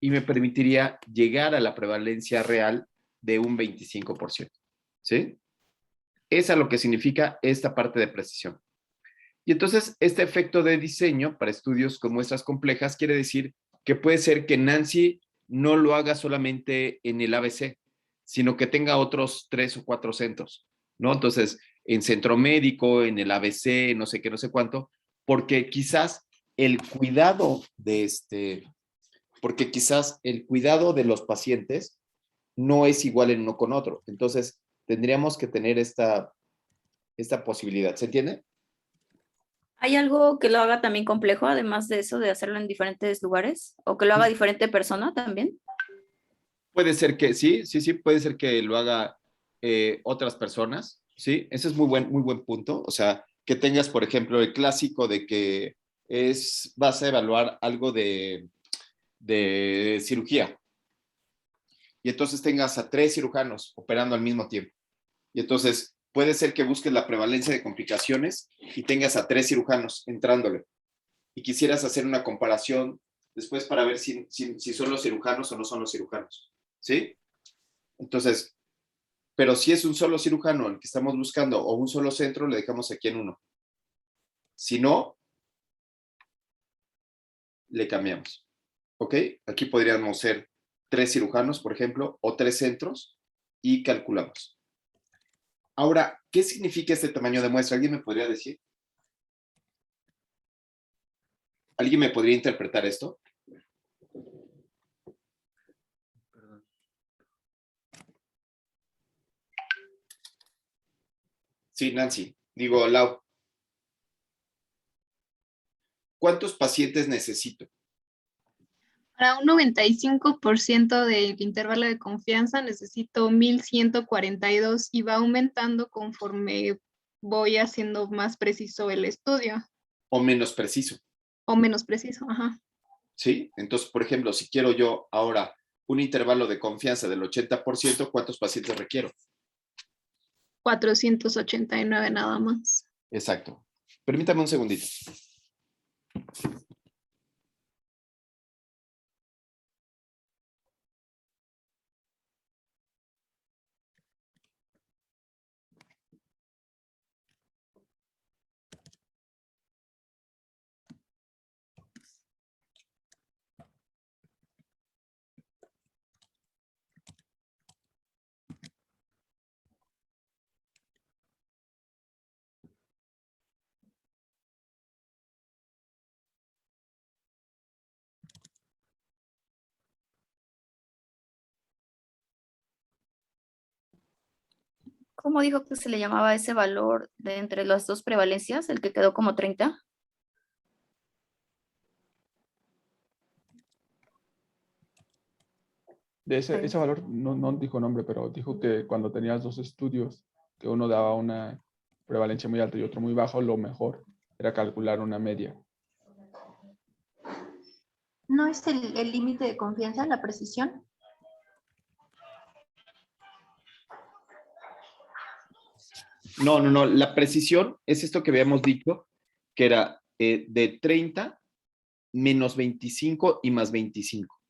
y me permitiría llegar a la prevalencia real de un 25%. ¿Sí? Es a lo que significa esta parte de precisión. Y entonces, este efecto de diseño para estudios con muestras complejas quiere decir que puede ser que Nancy no lo haga solamente en el ABC, sino que tenga otros 3 o 4 centros, ¿no? Entonces, en centro médico, en el ABC, no sé qué, no sé cuánto, porque quizás el cuidado de los pacientes no es igual en uno con otro. Entonces, tendríamos que tener esta posibilidad. ¿Se entiende? ¿Hay algo que lo haga también complejo, además de eso, de hacerlo en diferentes lugares? ¿O que lo haga diferente persona también? Puede ser que sí, puede ser que lo haga otras personas, ¿sí? Ese es muy buen punto. O sea, que tengas, por ejemplo, el clásico de que vas a evaluar algo de de cirugía. Y entonces tengas a 3 cirujanos operando al mismo tiempo. Y entonces puede ser que busques la prevalencia de complicaciones y tengas a 3 cirujanos entrándole. Y quisieras hacer una comparación después para ver si son los cirujanos o no son los cirujanos. ¿Sí? Entonces, pero si es un solo cirujano el que estamos buscando o un solo centro, le dejamos aquí en 1. Si no, le cambiamos. ¿Ok? Aquí podríamos ser 3 cirujanos, por ejemplo, o 3 centros y calculamos. Ahora, ¿qué significa este tamaño de muestra? ¿Alguien me podría decir? ¿Alguien me podría interpretar esto? Sí, Nancy. Digo, Lau. ¿Cuántos pacientes necesito? Para un 95% del intervalo de confianza necesito 1142 y va aumentando conforme voy haciendo más preciso el estudio. O menos preciso. O menos preciso, ajá. ¿Sí? Entonces, por ejemplo, si quiero yo ahora un intervalo de confianza del 80%, ¿cuántos pacientes requiero? 489 nada más. Exacto. Permítame un segundito. ¿Cómo dijo que se le llamaba ese valor de entre las dos prevalencias, el que quedó como 30? De ese valor no dijo nombre, pero dijo que cuando tenías 2 estudios, que uno daba una prevalencia muy alta y otro muy bajo, lo mejor era calcular una media. ¿No es el límite de confianza, la precisión? No. La precisión es esto que habíamos dicho, que era de 30 menos 25 y más 25.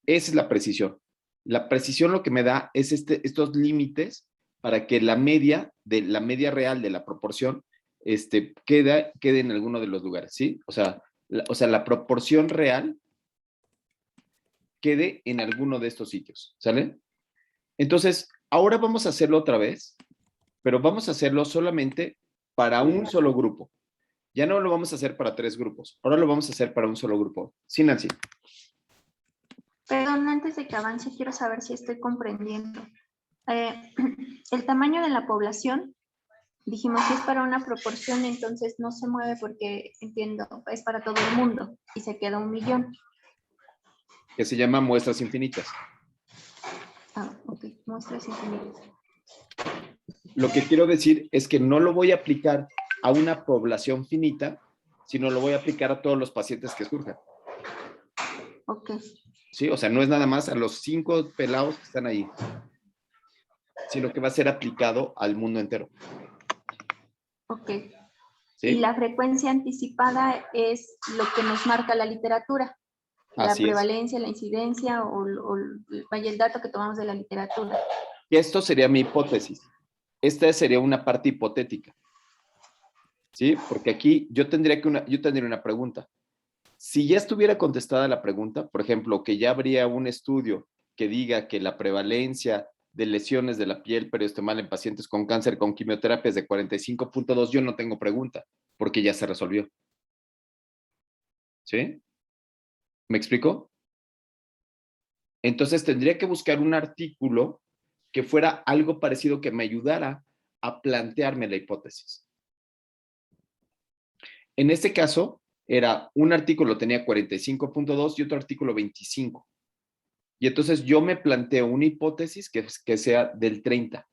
Esa es la precisión. La precisión lo que me da es estos límites para que la media real de la proporción quede en alguno de los lugares, ¿sí? O sea, la proporción real quede en alguno de estos sitios, ¿sale? Entonces, ahora vamos a hacerlo otra vez, pero vamos a hacerlo solamente para un solo grupo. Ya no lo vamos a hacer para 3 grupos, ahora lo vamos a hacer para un solo grupo. Sí, Nancy. Perdón, antes de que avance, quiero saber si estoy comprendiendo. El tamaño de la población, dijimos que es para una proporción, entonces no se mueve porque, entiendo, es para todo el mundo y se queda 1 millón. Que se llama muestras infinitas. Ah, ok, muestras infinitas. Lo que quiero decir es que no lo voy a aplicar a una población finita, sino lo voy a aplicar a todos los pacientes que surjan. Ok. Sí, o sea, no es nada más a los 5 pelados que están ahí, sino que va a ser aplicado al mundo entero. Ok. ¿Sí? Y la frecuencia anticipada es lo que nos marca la literatura. La Así es. prevalencia, la incidencia o vaya el dato que tomamos de la literatura. Y esto sería mi hipótesis. Esta sería una parte hipotética. ¿Sí? Porque aquí yo tendría una pregunta. Si ya estuviera contestada la pregunta, por ejemplo, que ya habría un estudio que diga que la prevalencia de lesiones de la piel periostemal en pacientes con cáncer con quimioterapia es de 45.2, yo no tengo pregunta, porque ya se resolvió. ¿Sí? ¿Me explico? Entonces tendría que buscar un artículo que fuera algo parecido que me ayudara a plantearme la hipótesis. En este caso, era un artículo tenía 45.2 y otro artículo 25. Y entonces yo me planteo una hipótesis que sea del 30.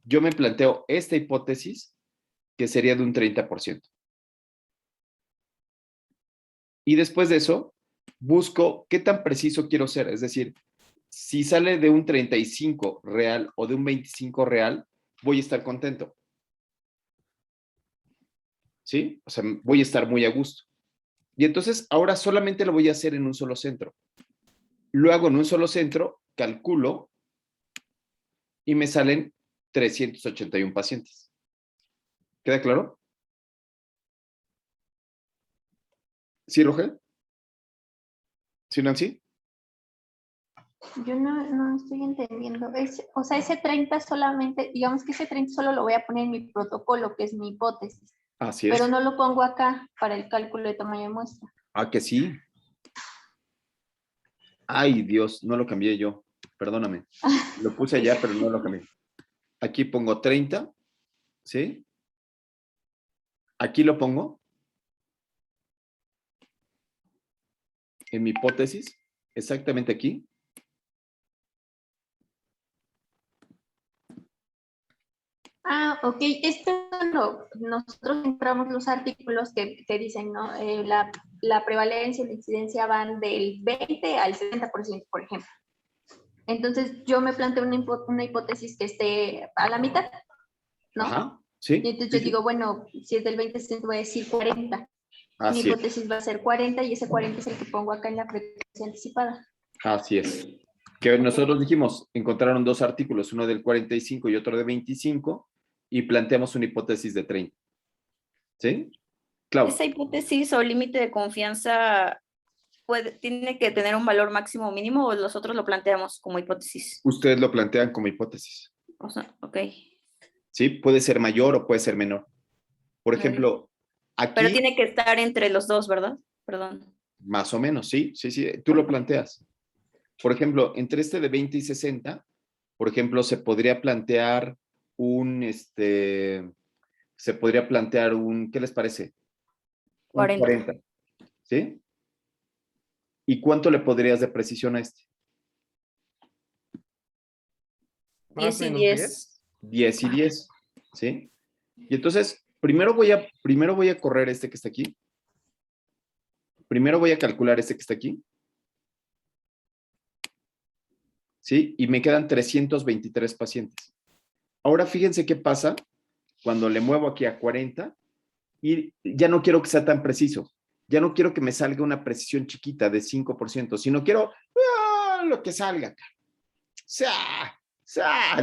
Yo me planteo esta hipótesis que sería de un 30%. Y después de eso, busco qué tan preciso quiero ser. Es decir, si sale de un 35 real o de un 25 real, voy a estar contento. ¿Sí? O sea, voy a estar muy a gusto. Y entonces ahora solamente lo voy a hacer en un solo centro. Lo hago en un solo centro, calculo y me salen 381 pacientes. ¿Queda claro? ¿Sí, Rogel? ¿Sí, Nancy? Yo no estoy entendiendo. O sea, ese 30 solamente, digamos que ese 30 solo lo voy a poner en mi protocolo, que es mi hipótesis. Así es. Pero no lo pongo acá para el cálculo de tamaño de muestra. Ah, que sí. Ay, Dios, no lo cambié yo. Perdóname. Lo puse allá, pero no lo cambié. Aquí pongo 30, ¿sí? Aquí lo pongo. En mi hipótesis, exactamente aquí. Ah, ok. Esto nosotros encontramos los artículos que dicen, ¿no? La prevalencia y la incidencia van del 20 al 70%, por ejemplo. Entonces, yo me planteo una hipótesis que esté a la mitad, ¿no? Ajá, sí. Y entonces sí, yo digo, bueno, si es del 20% voy a decir 40. Mi así es. hipótesis va a ser 40 y ese 40 es el que pongo acá en la frecuencia anticipada. Así es. Que nosotros dijimos, encontraron dos artículos, uno del 45 y otro de 25, y planteamos una hipótesis de 30. ¿Sí? Clau. Esa hipótesis o límite de confianza tiene que tener un valor máximo o mínimo, o nosotros lo planteamos como hipótesis. Ustedes lo plantean como hipótesis. O sea, ok. ¿Sí? Puede ser mayor o puede ser menor. Por ejemplo, aquí... Pero tiene que estar entre los dos, ¿verdad? Perdón. Más o menos, sí, sí, sí. Tú lo planteas. Por ejemplo, entre este de 20 y 60, por ejemplo, se podría plantear ¿qué les parece? 40. 40, ¿sí? ¿Y cuánto le podrías de precisión a este? 10 y 10. 10 y 10, ¿sí? Y entonces, primero voy a correr este que está aquí. Primero voy a calcular este que está aquí. ¿Sí? Y me quedan 323 pacientes. Ahora fíjense qué pasa cuando le muevo aquí a 40 y ya no quiero que sea tan preciso. Ya no quiero que me salga una precisión chiquita de 5%, sino quiero lo que salga.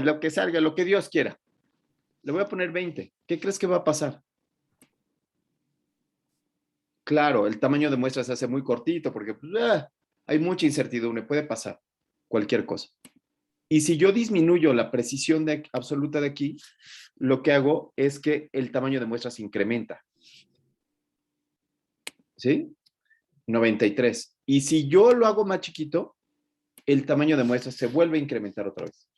Lo que salga, lo que Dios quiera. Le voy a poner 20. ¿Qué crees que va a pasar? Claro, el tamaño de muestra se hace muy cortito porque hay mucha incertidumbre, puede pasar cualquier cosa. Y si yo disminuyo la precisión absoluta de aquí, lo que hago es que el tamaño de muestra se incrementa. ¿Sí? 93. Y si yo lo hago más chiquito, el tamaño de muestra se vuelve a incrementar otra vez.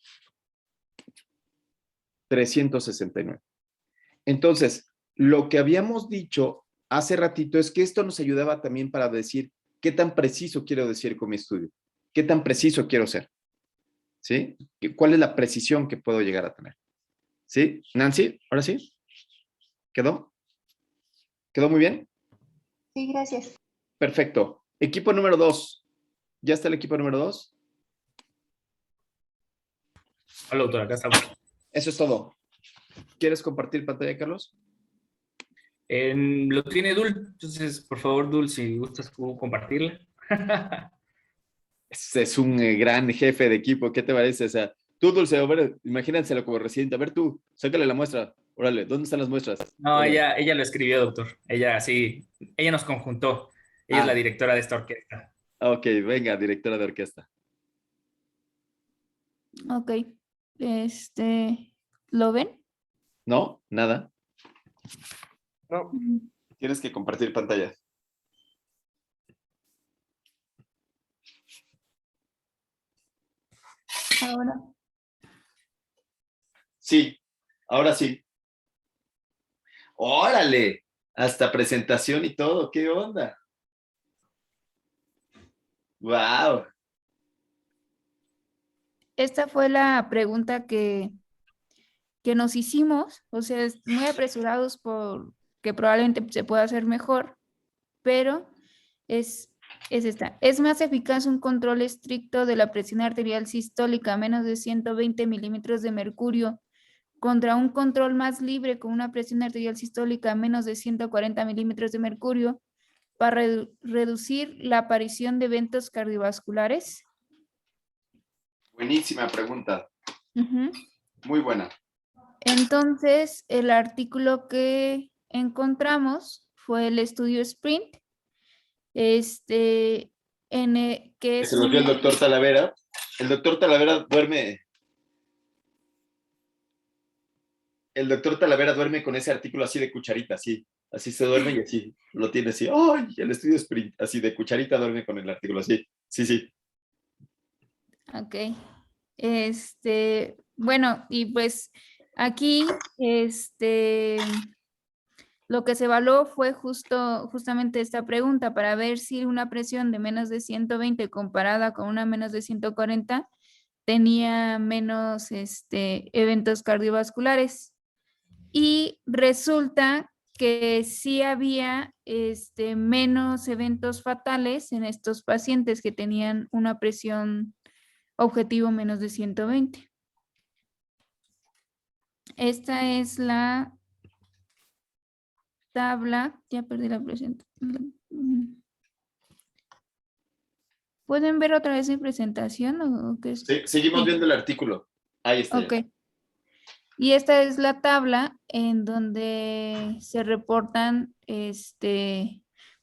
369. Entonces, lo que habíamos dicho hace ratito es que esto nos ayudaba también para decir qué tan preciso quiero decir con mi estudio, qué tan preciso quiero ser. ¿Sí? ¿Cuál es la precisión que puedo llegar a tener? ¿Sí? Nancy, ahora sí. ¿Quedó? ¿Quedó muy bien? Sí, gracias. Perfecto. Equipo número 2. ¿Ya está el equipo número 2? Hola, doctor, acá estamos. Eso es todo. ¿Quieres compartir pantalla, Carlos? Lo tiene Dul, entonces, por favor, Dul, si gustas compartirla. Es un gran jefe de equipo, ¿qué te parece? O sea, tú, Dulce, a ver, imagínenselo como residente. A ver tú, sácale la muestra. Órale, ¿dónde están las muestras? No, ella lo escribió, doctor. Ella nos conjuntó. Ella es la directora de esta orquesta. Ok, venga, directora de orquesta. Ok. ¿Lo ven? No, nada. No. Tienes que compartir pantalla. Ahora. Sí, ahora sí. ¡Órale! Hasta presentación y todo. ¿Qué onda? ¡Wow! Esta fue la pregunta que nos hicimos, o sea, muy apresurados por que probablemente se pueda hacer mejor, pero es Es esta. Es más eficaz un control estricto de la presión arterial sistólica a menos de 120 milímetros de mercurio contra un control más libre con una presión arterial sistólica a menos de 140 milímetros de mercurio para reducir la aparición de eventos cardiovasculares. Buenísima pregunta. Uh-huh. Muy buena. Entonces, el artículo que encontramos fue el estudio Sprint, que es Se lo dio el doctor Talavera. El doctor Talavera duerme. El doctor Talavera duerme con ese artículo así de cucharita, así se duerme y así lo tiene así. ¡Ay! El estudio Sprint, así de cucharita duerme con el artículo así. Sí. Ok. Bueno, y pues aquí, lo que se evaluó fue justamente esta pregunta para ver si una presión de menos de 120 comparada con una menos de 140 tenía menos eventos cardiovasculares. Y resulta que sí había menos eventos fatales en estos pacientes que tenían una presión objetivo menos de 120. Esta es la tabla. Ya perdí la presentación. ¿Pueden ver otra vez mi presentación? ¿O qué es? Sí, seguimos viendo el artículo. Ahí está. Ok. Y esta es la tabla en donde se reportan pues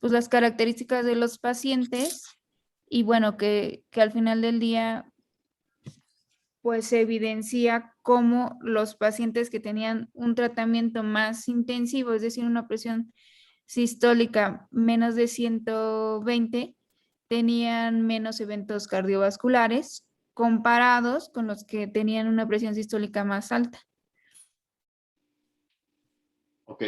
las características de los pacientes y bueno, que al final del día pues se evidencia cómo los pacientes que tenían un tratamiento más intensivo, es decir, una presión sistólica menos de 120, tenían menos eventos cardiovasculares comparados con los que tenían una presión sistólica más alta. Ok.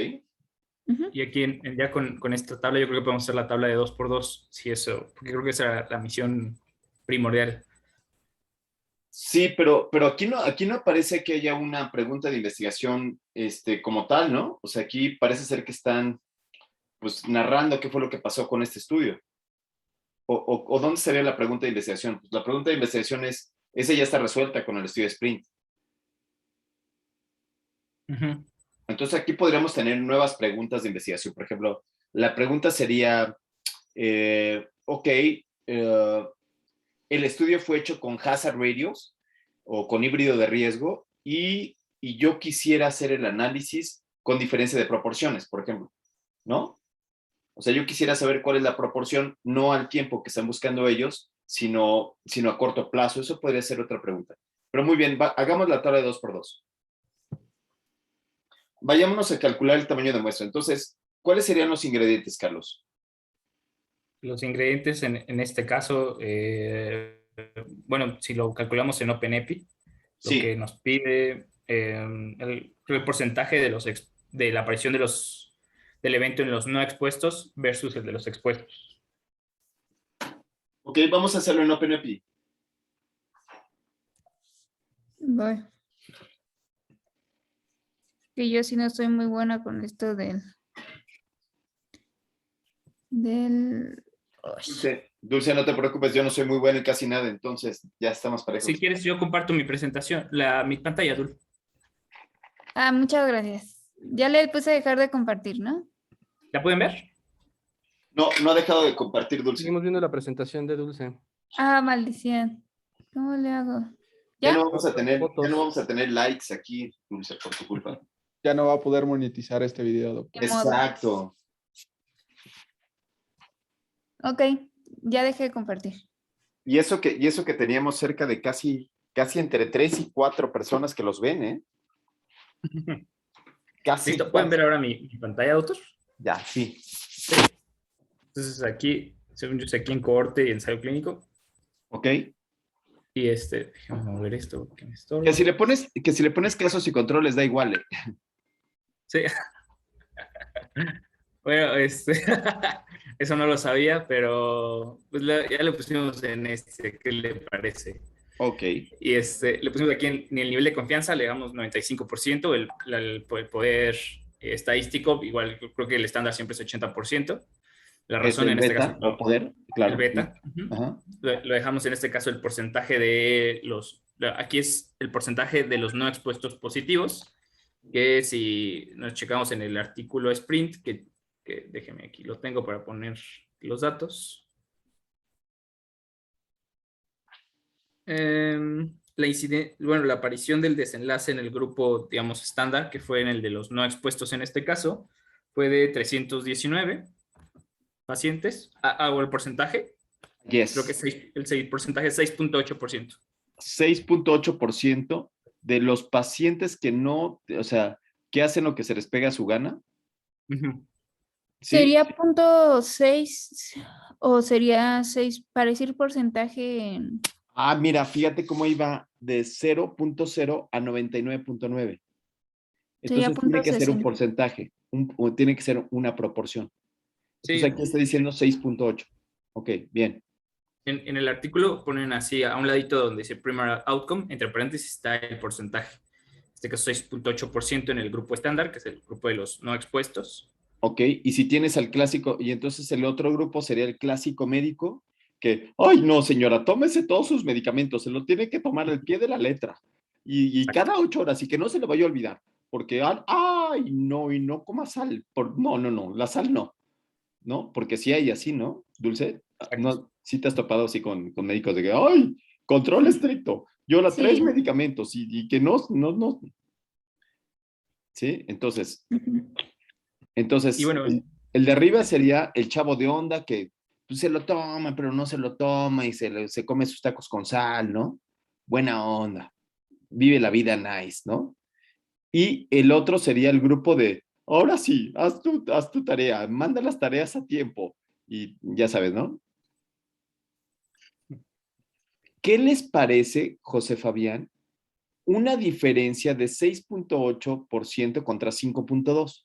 Y aquí ya con esta tabla yo creo que podemos hacer la tabla de 2x2, si eso, porque creo que esa era la misión primordial. Sí, pero aquí no aparece que haya una pregunta de investigación como tal, ¿no? O sea, aquí parece ser que están pues narrando qué fue lo que pasó con este estudio. ¿O dónde sería la pregunta de investigación? Pues la pregunta de investigación esa ya está resuelta con el estudio Sprint. Uh-huh. Entonces aquí podríamos tener nuevas preguntas de investigación. Por ejemplo, la pregunta sería, el estudio fue hecho con hazard radios o con híbrido de riesgo y yo quisiera hacer el análisis con diferencia de proporciones, por ejemplo, ¿no? O sea, yo quisiera saber cuál es la proporción, no al tiempo que están buscando ellos, sino a corto plazo. Eso podría ser otra pregunta. Pero muy bien, hagamos la tabla de 2x2. Vayámonos a calcular el tamaño de muestra. Entonces, ¿cuáles serían los ingredientes, Carlos? Los ingredientes en este caso, bueno, si lo calculamos en OpenEpi, sí, lo que nos pide el porcentaje de la aparición del evento en los no expuestos versus el de los expuestos. Ok, vamos a hacerlo en OpenEpi. Voy. Que yo sí no soy muy buena con esto del... Dulce, no te preocupes, yo no soy muy buena en casi nada, entonces ya estamos parejos. Si quieres, yo comparto mi presentación, mi pantalla, Dul. Muchas gracias. Ya le puse a dejar de compartir, ¿no? ¿La pueden ver? No ha dejado de compartir, Dulce. Seguimos viendo la presentación de Dulce. Maldición. ¿Cómo le hago? Ya no vamos a tener likes aquí, Dulce, por tu culpa. Ya no va a poder monetizar este video, doctor. Exacto. Ok, ya dejé de compartir. Y eso que teníamos cerca de casi entre 3 y 4 personas que los ven, ¿eh? Casi. ¿Listo? ¿Pueden ver ahora mi pantalla, doctor? Ya, sí. Entonces aquí, según yo, aquí en cohorte y ensayo clínico. Ok. Y déjame mover esto. Que si le pones casos y controles, da igual, ¿eh? Sí. Bueno, eso no lo sabía, pero pues ya le pusimos en ¿qué le parece? Ok. Y le pusimos aquí en el nivel de confianza, le damos 95%, el poder estadístico, igual creo que el estándar siempre es 80%. La razón en este beta, caso. o poder, claro. El beta. Ajá. Lo dejamos en este caso el porcentaje de los... Aquí es el porcentaje de los no expuestos positivos, que si nos checamos en el artículo Sprint, que déjeme aquí, lo tengo para poner los datos. La aparición del desenlace en el grupo, digamos, estándar, que fue en el de los no expuestos en este caso, fue de 319 pacientes. ¿Hago el porcentaje? Yes. Creo que el porcentaje es 6.8%. 6.8% de los pacientes que no, o sea, que hacen lo que se les pega a su gana. Uh-huh. ¿Sí? ¿Sería 0.6 o sería 6 para decir porcentaje? Ah, mira, fíjate cómo iba de 0.0 a 99.9. Entonces tiene que ser un porcentaje, o tiene que ser una proporción. Entonces Sí. aquí está diciendo 6.8. Ok, bien. En el artículo ponen así a un ladito donde dice primary outcome, entre paréntesis está el porcentaje. En este caso 6.8% en el grupo estándar, que es el grupo de los no expuestos. Ok, y si tienes al clásico, y entonces el otro grupo sería el clásico médico, que, ay, no, señora, tómese todos sus medicamentos, se lo tiene que tomar al pie de la letra, y cada 8 horas, y que no se le vaya a olvidar, porque, ay, no, y no coma sal, no, la sal no, porque sí hay así, ¿no, Dulce? No, sí te has topado así con médicos de que, ay, control estricto, yo la 3 medicamentos, y que no. ¿Sí? Entonces, y bueno, el de arriba sería el chavo de onda que pues, se lo toma, pero no se lo toma y se come sus tacos con sal, ¿no? Buena onda. Vive la vida nice, ¿no? Y el otro sería el grupo de, ahora sí, haz tu tarea, manda las tareas a tiempo. Y ya sabes, ¿no? ¿Qué les parece, José Fabián, una diferencia de 6.8% contra 5.2%?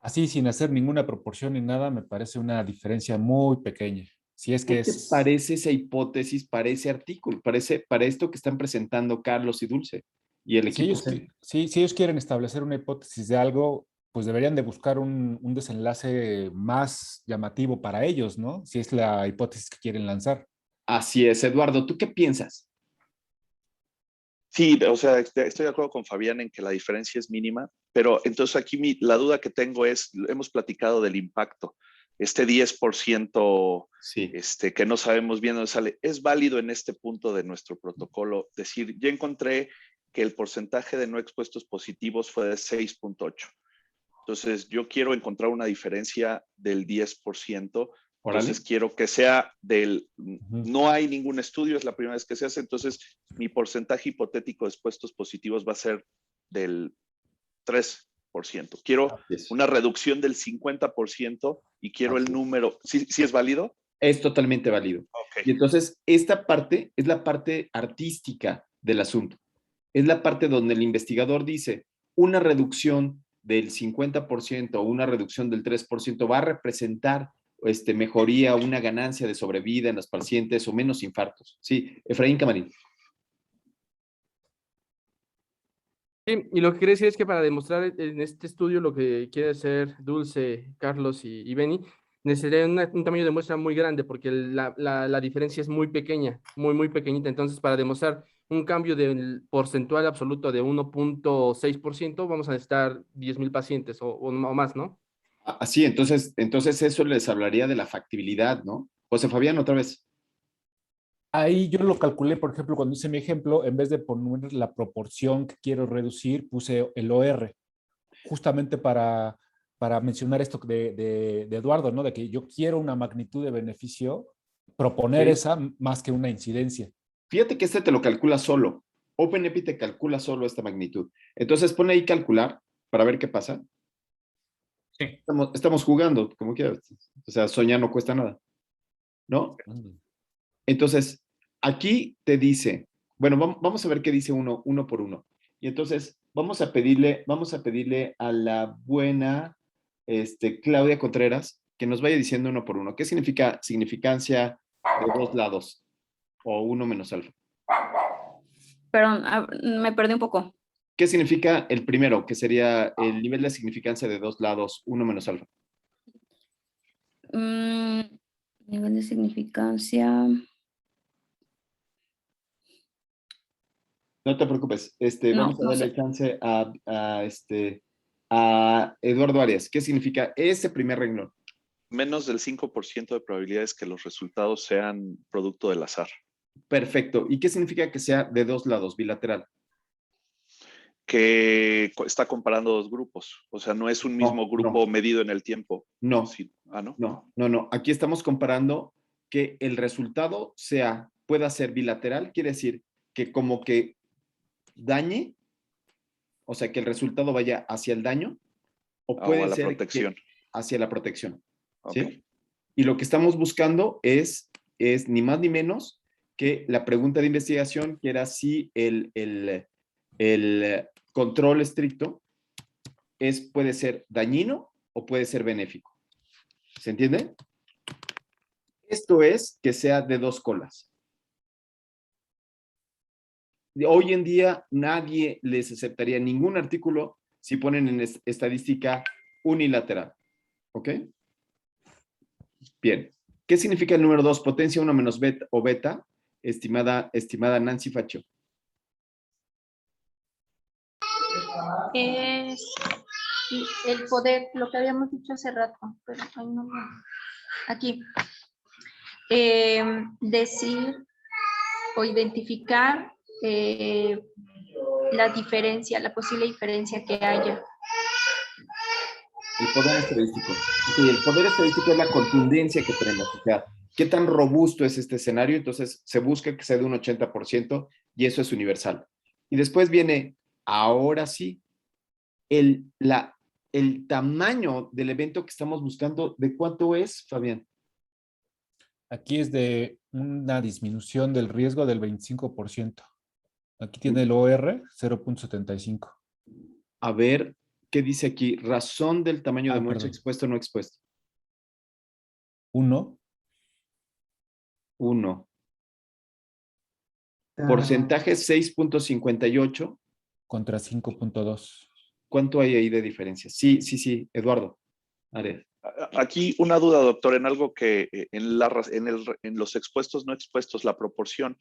Así, sin hacer ninguna proporción ni nada, me parece una diferencia muy pequeña. Si es que ¿Qué te es... parece esa hipótesis para ese artículo, para esto que están presentando Carlos y Dulce y el equipo? Si ellos quieren establecer una hipótesis de algo, pues deberían de buscar un desenlace más llamativo para ellos, ¿no? Si es la hipótesis que quieren lanzar. Así es, Eduardo, ¿tú qué piensas? Sí, o sea, estoy de acuerdo con Fabián en que la diferencia es mínima, pero entonces aquí la duda que tengo es, hemos platicado del impacto, este 10% sí. Que no sabemos bien dónde sale, ¿es válido en este punto de nuestro protocolo decir, yo encontré que el porcentaje de no expuestos positivos fue de 6.8? Entonces, yo quiero encontrar una diferencia del 10%. Entonces, quiero que sea no hay ningún estudio, es la primera vez que se hace, entonces mi porcentaje hipotético de expuestos positivos va a ser del 3%. Quiero una reducción del 50% y quiero el número. ¿Sí es válido? Es totalmente válido. Okay. Y entonces, esta parte es la parte artística del asunto. Es la parte donde el investigador dice, una reducción del 50% o una reducción del 3% va a representar mejoría, una ganancia de sobrevida en los pacientes o menos infartos. Sí, Efraín Camarín. Sí, y lo que quiere decir es que para demostrar en este estudio lo que quiere hacer Dulce, Carlos y Benny, necesitaría un tamaño de muestra muy grande porque la diferencia es muy pequeña, muy pequeñita. Entonces, para demostrar un cambio del porcentual absoluto de 1.6%, vamos a necesitar 10,000 pacientes o más, ¿no? Así, entonces eso les hablaría de la factibilidad, ¿no? José Fabián, otra vez. Ahí yo lo calculé, por ejemplo, cuando hice mi ejemplo, en vez de poner la proporción que quiero reducir, puse el OR, justamente para mencionar esto de Eduardo, ¿no? De que yo quiero una magnitud de beneficio, proponer esa más que una incidencia. Fíjate que te lo calcula solo. OpenEpi te calcula solo esta magnitud. Entonces pone ahí calcular para ver qué pasa. Sí. Estamos jugando, como quieras. O sea, soñar no cuesta nada, ¿no? Entonces, aquí te dice, bueno, vamos a ver qué dice uno por uno. Y entonces, vamos a pedirle a la buena Claudia Contreras que nos vaya diciendo uno por uno. ¿Qué significa significancia de dos lados? O 1 menos alfa. Perdón, me perdí un poco. ¿Qué significa el primero, que sería el nivel de significancia de dos lados, 1 menos alfa? Nivel de significancia. No te preocupes. No, Vamos a no darle sé. chance a Eduardo Arias. ¿Qué significa ese primer renglón? Menos del 5% de probabilidades que los resultados sean producto del azar. Perfecto. ¿Y qué significa que sea de dos lados, bilateral? Que está comparando dos grupos. O sea, no es un mismo grupo medido en el tiempo. No. Sí. ¿No? No. Aquí estamos comparando que el resultado pueda ser bilateral, quiere decir que como que dañe, o sea, que el resultado vaya hacia el daño, o puede a la ser protección. hacia la protección. ¿Sí? Okay. Y lo que estamos buscando es ni más ni menos que la pregunta de investigación, que era si el control estricto puede ser dañino o puede ser benéfico. ¿Se entiende? Esto es que sea de dos colas. Hoy en día nadie les aceptaría ningún artículo si ponen en estadística unilateral. ¿Ok? Bien. ¿Qué significa el número 2? Potencia 1 menos beta o beta, estimada Nancy Facio. Es el poder, lo que habíamos dicho hace rato, pero aquí. Decir o identificar la diferencia, la posible diferencia que haya. El poder estadístico. Okay, el poder estadístico es la contundencia que tenemos. O sea, ¿qué tan robusto es este escenario? Entonces, se busca que sea de un 80% y eso es universal. Y después viene, ahora sí, el tamaño del evento que estamos buscando. ¿De cuánto es, Fabián? Aquí es de una disminución del riesgo del 25%. Aquí tiene el OR 0.75. A ver, ¿qué dice aquí? Razón del tamaño de muestra, perdón. expuesto o no expuesto. 1. Porcentaje 6.58. Contra 5.2. ¿Cuánto hay ahí de diferencia? Sí, Eduardo. Arias. Aquí una duda, doctor, en algo que en los expuestos no expuestos, la proporción,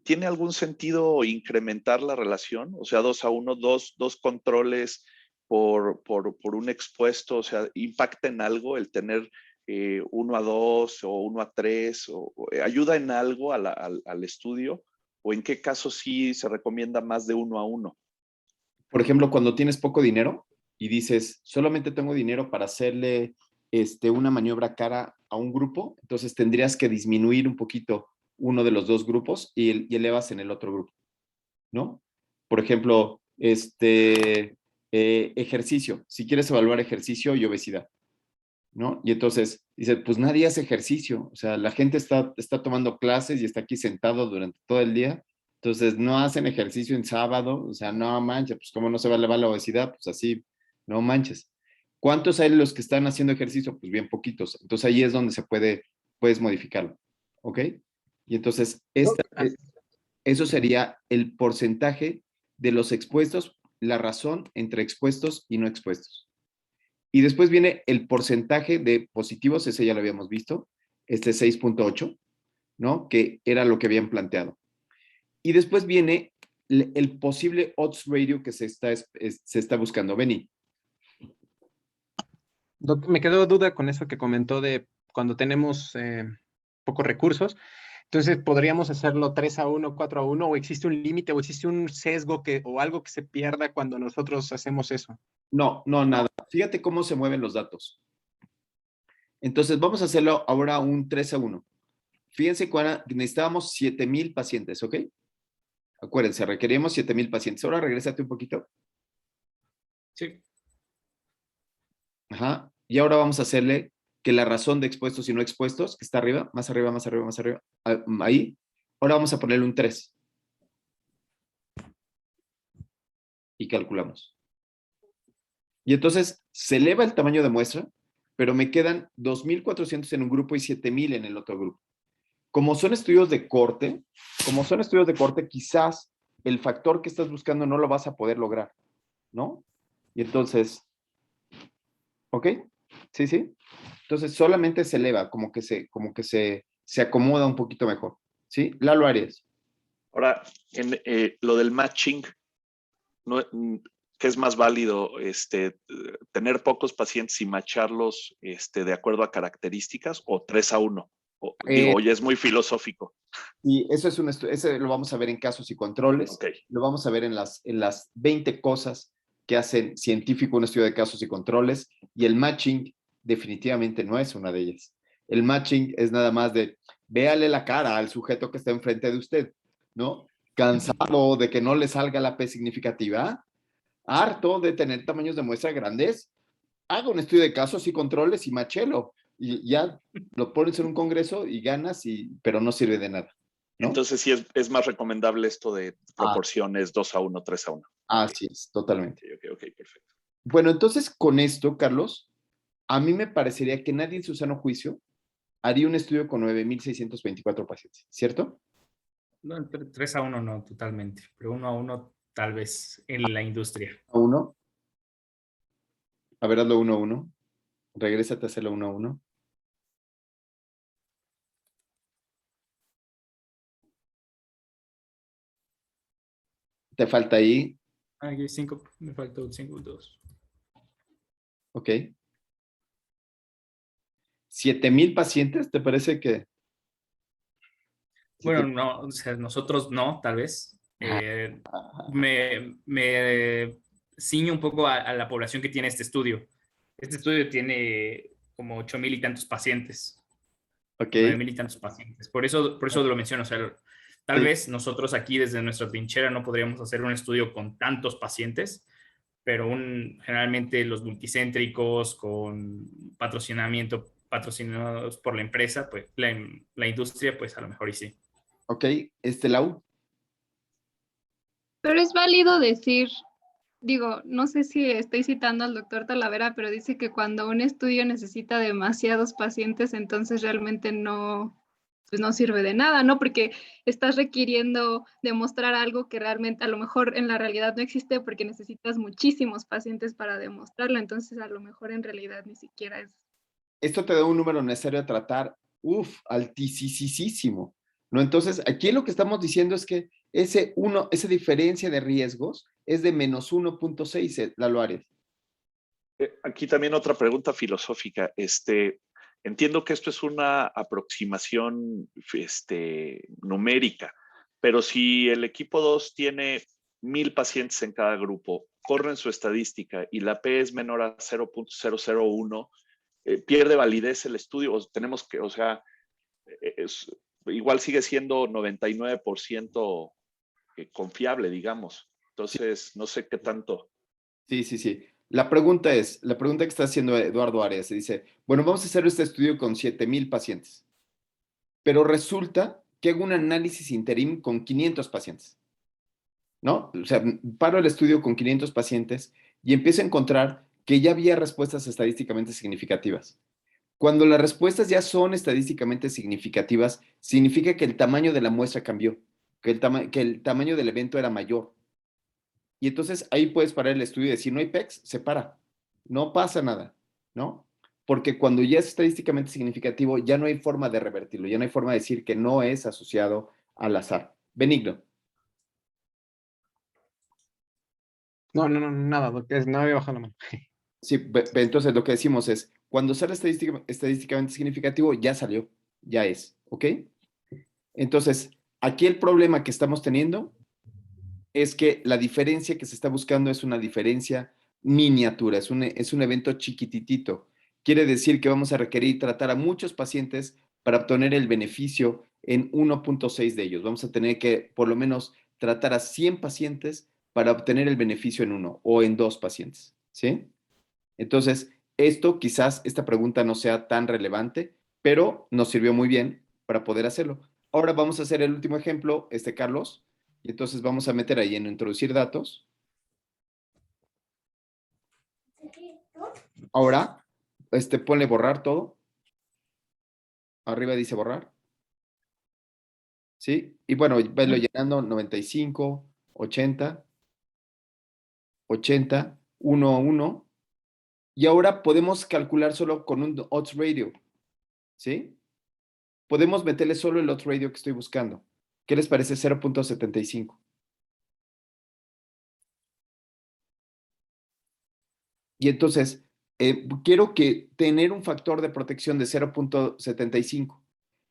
¿tiene algún sentido incrementar la relación? O sea, 2-1, dos controles por un expuesto, o sea, ¿impacta en algo el tener 1-2 o 1-3? ¿Ayuda en algo al estudio? ¿O en qué caso sí se recomienda más de 1-1? Por ejemplo, cuando tienes poco dinero y dices, solamente tengo dinero para hacerle una maniobra cara a un grupo, entonces tendrías que disminuir un poquito uno de los dos grupos y elevas en el otro grupo, ¿no? Por ejemplo, ejercicio. Si quieres evaluar ejercicio y obesidad, ¿no? Y entonces dice, pues nadie hace ejercicio. O sea, la gente está tomando clases y está aquí sentado durante todo el día. Entonces, no hacen ejercicio en sábado. O sea, no manches, pues ¿cómo no se va a elevar la obesidad? Pues así, no manches. ¿Cuántos hay los que están haciendo ejercicio? Pues bien poquitos. Entonces, ahí es donde puedes modificarlo. ¿Ok? Y entonces, eso sería el porcentaje de los expuestos, la razón entre expuestos y no expuestos. Y después viene el porcentaje de positivos, ese ya lo habíamos visto, 6.8, ¿no? Que era lo que habían planteado. Y después viene el posible odds ratio que se está buscando. Beni. Me quedó duda con eso que comentó de cuando tenemos pocos recursos. Entonces, ¿podríamos hacerlo 3-1, 4-1? ¿O existe un límite o existe un sesgo o algo que se pierda cuando nosotros hacemos eso? No, nada. Fíjate cómo se mueven los datos. Entonces, vamos a hacerlo ahora un 3-1. Fíjense que necesitábamos 7,000 pacientes, ¿ok? Acuérdense, requeríamos 7,000 pacientes. Ahora regrésate un poquito. Sí. Ajá. Y ahora vamos a hacerle que la razón de expuestos y no expuestos, que está arriba, más arriba, ahí. Ahora vamos a ponerle un 3. Y calculamos. Y entonces se eleva el tamaño de muestra, pero me quedan 2,400 en un grupo y 7,000 en el otro grupo. Como son estudios de corte, quizás el factor que estás buscando no lo vas a poder lograr, ¿no? Y entonces, ¿ok? Sí. Entonces solamente se eleva, como que se acomoda un poquito mejor. ¿Sí? Lalo Arias. Ahora, en lo del matching, no, ¿qué es más válido? ¿Tener pocos pacientes y macharlos de acuerdo a características o 3-1? Digo, ya es muy filosófico. Y eso es ese lo vamos a ver en casos y controles. Okay. Lo vamos a ver en las 20 cosas que hacen científico un estudio de casos y controles. Y el matching definitivamente no es una de ellas. El matching es nada más de véale la cara al sujeto que está enfrente de usted, ¿no? Cansado de que no le salga la P significativa, harto de tener tamaños de muestra grandes, haga un estudio de casos y controles y machelo. Y ya lo pones en un congreso y ganas, pero no sirve de nada, ¿no? Entonces sí es más recomendable esto de proporciones 2-1, 3-1. Así es, totalmente. Ok, perfecto. Bueno, entonces con esto, Carlos, a mí me parecería que nadie en su sano juicio haría un estudio con 9,624 pacientes, ¿cierto? No, 3-1 no, totalmente, pero 1-1 tal vez en la industria. ¿A uno? A ver, hazlo 1-1. Regrésate a hacerlo 1-1. Te falta ahí. Aquí 5, me faltó 5-2. Ok. 7,000 pacientes, ¿te parece que? Bueno, no, o sea, nosotros no, tal vez. Me ciño un poco a la población que tiene este estudio. Este estudio tiene como 8,000 y tantos pacientes. Ok. 9,000 y tantos pacientes. Por eso lo menciono. O sea, tal vez nosotros aquí desde nuestra trinchera no podríamos hacer un estudio con tantos pacientes, pero generalmente los multicéntricos con patrocinados por la empresa, pues la industria, pues a lo mejor y sí. Ok, Lau. Pero es válido decir, digo, no sé si estoy citando al doctor Talavera, pero dice que cuando un estudio necesita demasiados pacientes, entonces realmente no, pues no sirve de nada, ¿no? Porque estás requiriendo demostrar algo que realmente a lo mejor en la realidad no existe porque necesitas muchísimos pacientes para demostrarlo, entonces a lo mejor en realidad ni siquiera es. Esto te da un número necesario a tratar, altísimo, ¿no? Entonces, aquí lo que estamos diciendo es que esa diferencia de riesgos es de menos 1.6, Lalo Arias. Aquí también otra pregunta filosófica. Entiendo que esto es una aproximación numérica, pero si el equipo 2 tiene 1,000 pacientes en cada grupo, corren su estadística y la P es menor a 0.001, pierde validez el estudio. O sea, igual sigue siendo 99% confiable, digamos. Entonces, no sé qué tanto. Sí. La pregunta que está haciendo Eduardo Arias, se dice, bueno, vamos a hacer este estudio con 7,000 pacientes, pero resulta que hago un análisis interim con 500 pacientes, ¿no? O sea, paro el estudio con 500 pacientes y empiezo a encontrar que ya había respuestas estadísticamente significativas. Cuando las respuestas ya son estadísticamente significativas, significa que el tamaño de la muestra cambió, que el tamaño del evento era mayor. Y entonces ahí puedes parar el estudio y decir, no hay PECs, se para. No pasa nada, ¿no? Porque cuando ya es estadísticamente significativo, ya no hay forma de revertirlo, ya no hay forma de decir que no es asociado al azar. Benigno. No, nada, doctor, no había bajado la mano. Sí, entonces lo que decimos es, cuando sale estadísticamente significativo, ya salió, ya es, ¿ok? Entonces, aquí el problema que estamos teniendo es que la diferencia que se está buscando es una diferencia miniatura, es un evento chiquititito. Quiere decir que vamos a requerir tratar a muchos pacientes para obtener el beneficio en 1.6 de ellos. Vamos a tener que por lo menos tratar a 100 pacientes para obtener el beneficio en 1 o en 2 pacientes, ¿sí? Entonces, esta pregunta no sea tan relevante, pero nos sirvió muy bien para poder hacerlo. Ahora vamos a hacer el último ejemplo, Carlos, y entonces vamos a meter ahí en introducir datos. Ahora, ponle borrar todo. Arriba dice borrar. ¿Sí? Y bueno, velo llenando 95, 80, 80, 1, 1, Y ahora podemos calcular solo con un odds ratio, ¿sí? Podemos meterle solo el odds ratio que estoy buscando. ¿Qué les parece? 0.75. Y entonces, quiero que tener un factor de protección de 0.75.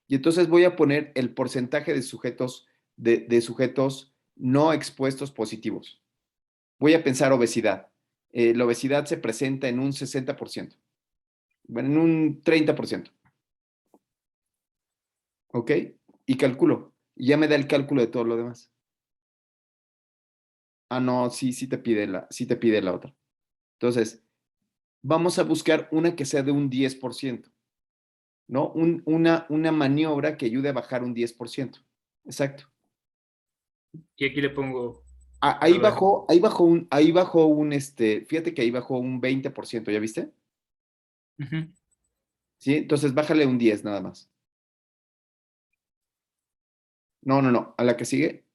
Y entonces voy a poner el porcentaje de sujetos, de sujetos no expuestos positivos. Voy a pensar obesidad. La obesidad se presenta en un 60%. Bueno, en un 30%. ¿Ok? Y calculo. Y ya me da el cálculo de todo lo demás. Ah, no, sí te pide la otra. Entonces, vamos a buscar una que sea de un 10%, ¿no? Una maniobra que ayude a bajar un 10%. Exacto. Y aquí le pongo... Ahí bajó fíjate que ahí bajó un 20%, ¿ya viste? ¿Sí? Entonces, bájale un 10 nada más. No, a la que sigue,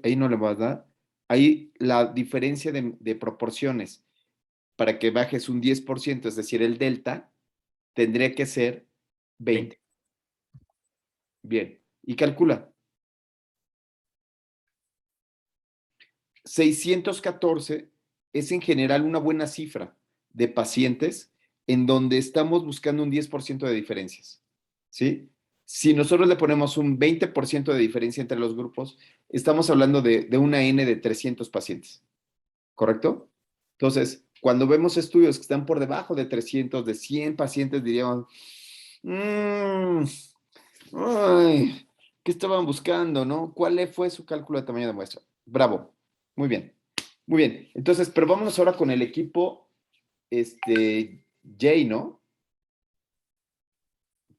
ahí no le vas a dar. Ahí la diferencia de proporciones para que bajes un 10%, es decir, el delta, tendría que ser 20. Bien, y calcula. 614 es en general una buena cifra de pacientes en donde estamos buscando un 10% de diferencias, ¿sí? Si nosotros le ponemos un 20% de diferencia entre los grupos, estamos hablando de una N de 300 pacientes, ¿correcto? Entonces, cuando vemos estudios que están por debajo de 300, de 100 pacientes, diríamos, ay, ¿qué estaban buscando, no? ¿Cuál fue su cálculo de tamaño de muestra? Bravo, muy bien, muy bien. Entonces, pero vámonos ahora con el equipo, J, ¿no?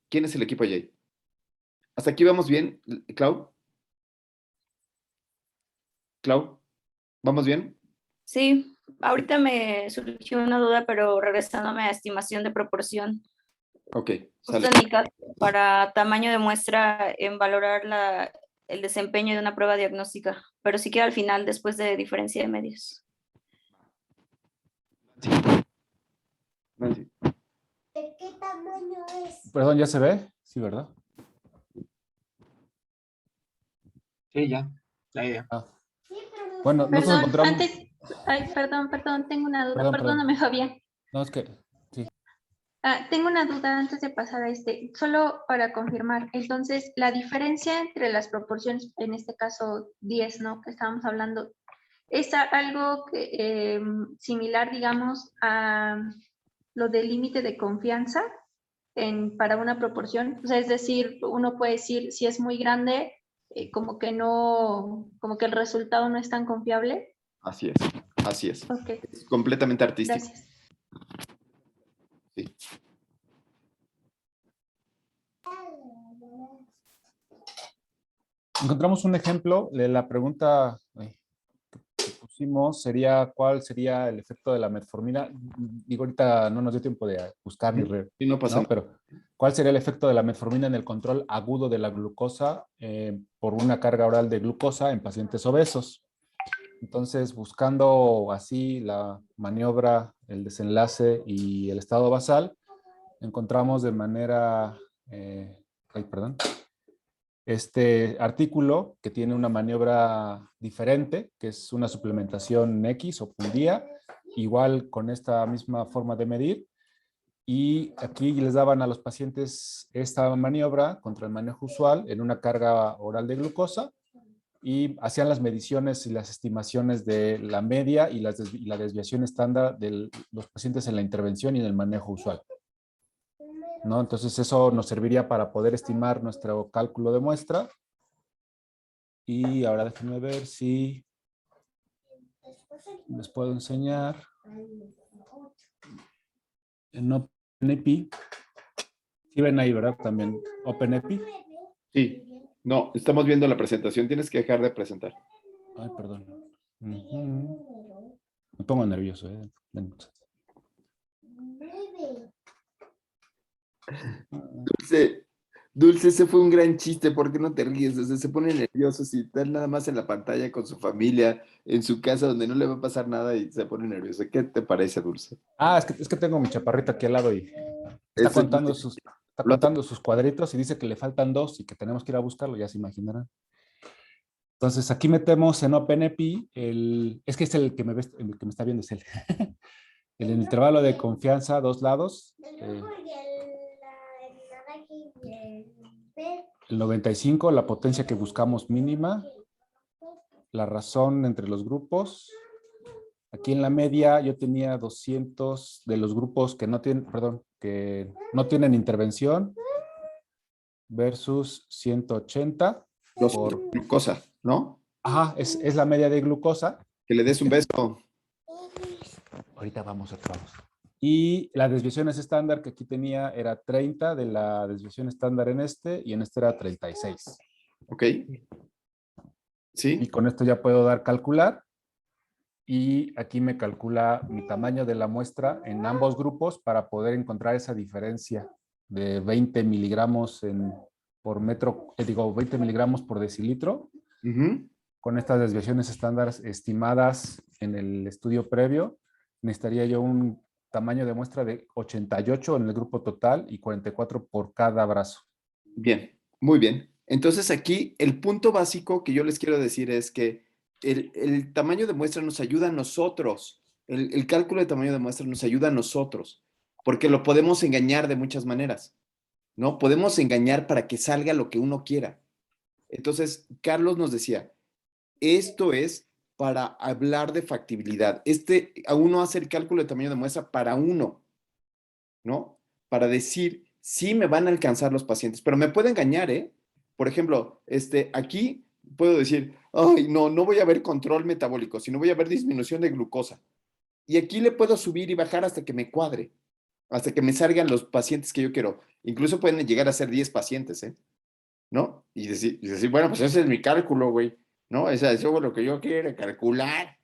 ¿Quién es el equipo J? ¿Hasta aquí vamos bien, Clau? Clau, ¿vamos bien? Sí, ahorita me surgió una duda, pero regresándome a estimación de proporción. Ok, Justo sale. en mi caso, para tamaño de muestra, en valorar el desempeño de una prueba diagnóstica, pero sí queda al final después de diferencia de medios. Nancy. ¿De qué tamaño es? Perdón, ¿ya se ve? Sí, ¿verdad? Sí, ya. Ya. Bueno, nosotros Perdón, encontramos... perdón, tengo una duda. Perdón. Perdóname, Fabián. No, es que... Sí. Tengo una duda antes de pasar a solo para confirmar. Entonces, la diferencia entre las proporciones, en este caso 10, ¿no? Que estábamos hablando, ¿es algo similar, digamos, a lo del límite de confianza para una proporción? O sea, es decir, uno puede decir, si es muy grande, como que el resultado no es tan confiable. Así es. Ok. Es completamente artístico. Gracias. Sí. Encontramos un ejemplo de la pregunta que pusimos, sería ¿cuál sería el efecto de la metformina? Digo, ahorita no nos dio tiempo de buscar ni Sí, no pasa nada. pero ¿cuál sería el efecto de la metformina en el control agudo de la glucosa por una carga oral de glucosa en pacientes obesos? Entonces, buscando así la maniobra, el desenlace y el estado basal, encontramos de manera... este artículo que tiene una maniobra diferente, que es una suplementación X o por día, igual con esta misma forma de medir. Y aquí les daban a los pacientes esta maniobra contra el manejo usual en una carga oral de glucosa y hacían las mediciones y las estimaciones de la media y la desviación estándar de los pacientes en la intervención y en el manejo usual, ¿no? Entonces eso nos serviría para poder estimar nuestro cálculo de muestra. Y ahora déjenme ver si les puedo enseñar en OpenEpi. Sí ven ahí, ¿verdad? También OpenEpi. Sí. No, estamos viendo la presentación. Tienes que dejar de presentar. Ay, perdón. Me pongo nervioso, ¿eh? Entonces, Dulce, ese fue un gran chiste, ¿por qué no te ríes? O sea, se pone nervioso si está nada más en la pantalla con su familia, en su casa donde no le va a pasar nada y se pone nervioso. ¿Qué te parece, Dulce? Ah, es que tengo mi chaparrito aquí al lado y está Eso es contando está lo hace- contando sus cuadritos y dice que le faltan 2 y que tenemos que ir a buscarlo, ya se imaginarán. Entonces aquí metemos en OpenAPI, es que es el que el que me está viendo es él. El intervalo de confianza, 2 lados. El 95, la potencia que buscamos mínima. La razón entre los grupos. Aquí en la media yo tenía 200 de los grupos que no tienen, perdón, que no tienen intervención versus 180 por glucosa, ¿no? Ajá, es la media de glucosa. Que le des un beso. Ahorita vamos a todos. Y las desviaciones estándar que aquí tenía era 30 de la desviación estándar en este y en este era 36. Ok. Sí. Y con esto ya puedo dar calcular. Y aquí me calcula mi tamaño de la muestra en ambos grupos para poder encontrar esa diferencia de 20 miligramos por metro, 20 miligramos por decilitro. Con estas desviaciones estándares estimadas en el estudio previo, necesitaría yo un tamaño de muestra de 88 en el grupo total y 44 por cada brazo. Bien, muy bien. Entonces aquí el punto básico que yo les quiero decir es que el tamaño de muestra nos ayuda a nosotros. El cálculo de tamaño de muestra nos ayuda a nosotros, porque lo podemos engañar de muchas maneras, ¿no? Podemos engañar para que salga lo que uno quiera. Entonces, Carlos nos decía, esto es para hablar de factibilidad. A uno hace el cálculo de tamaño de muestra para uno, ¿no? Para decir, sí me van a alcanzar los pacientes, pero me puede engañar, ¿eh? Por ejemplo, aquí puedo decir, ay, no voy a ver control metabólico, sino voy a ver disminución de glucosa. Y aquí le puedo subir y bajar hasta que me cuadre, hasta que me salgan los pacientes que yo quiero. Incluso pueden llegar a ser 10 pacientes, ¿eh? ¿No? Y decir, bueno, pues ese es mi cálculo, güey, ¿no? Eso es lo que yo quiero, calcular.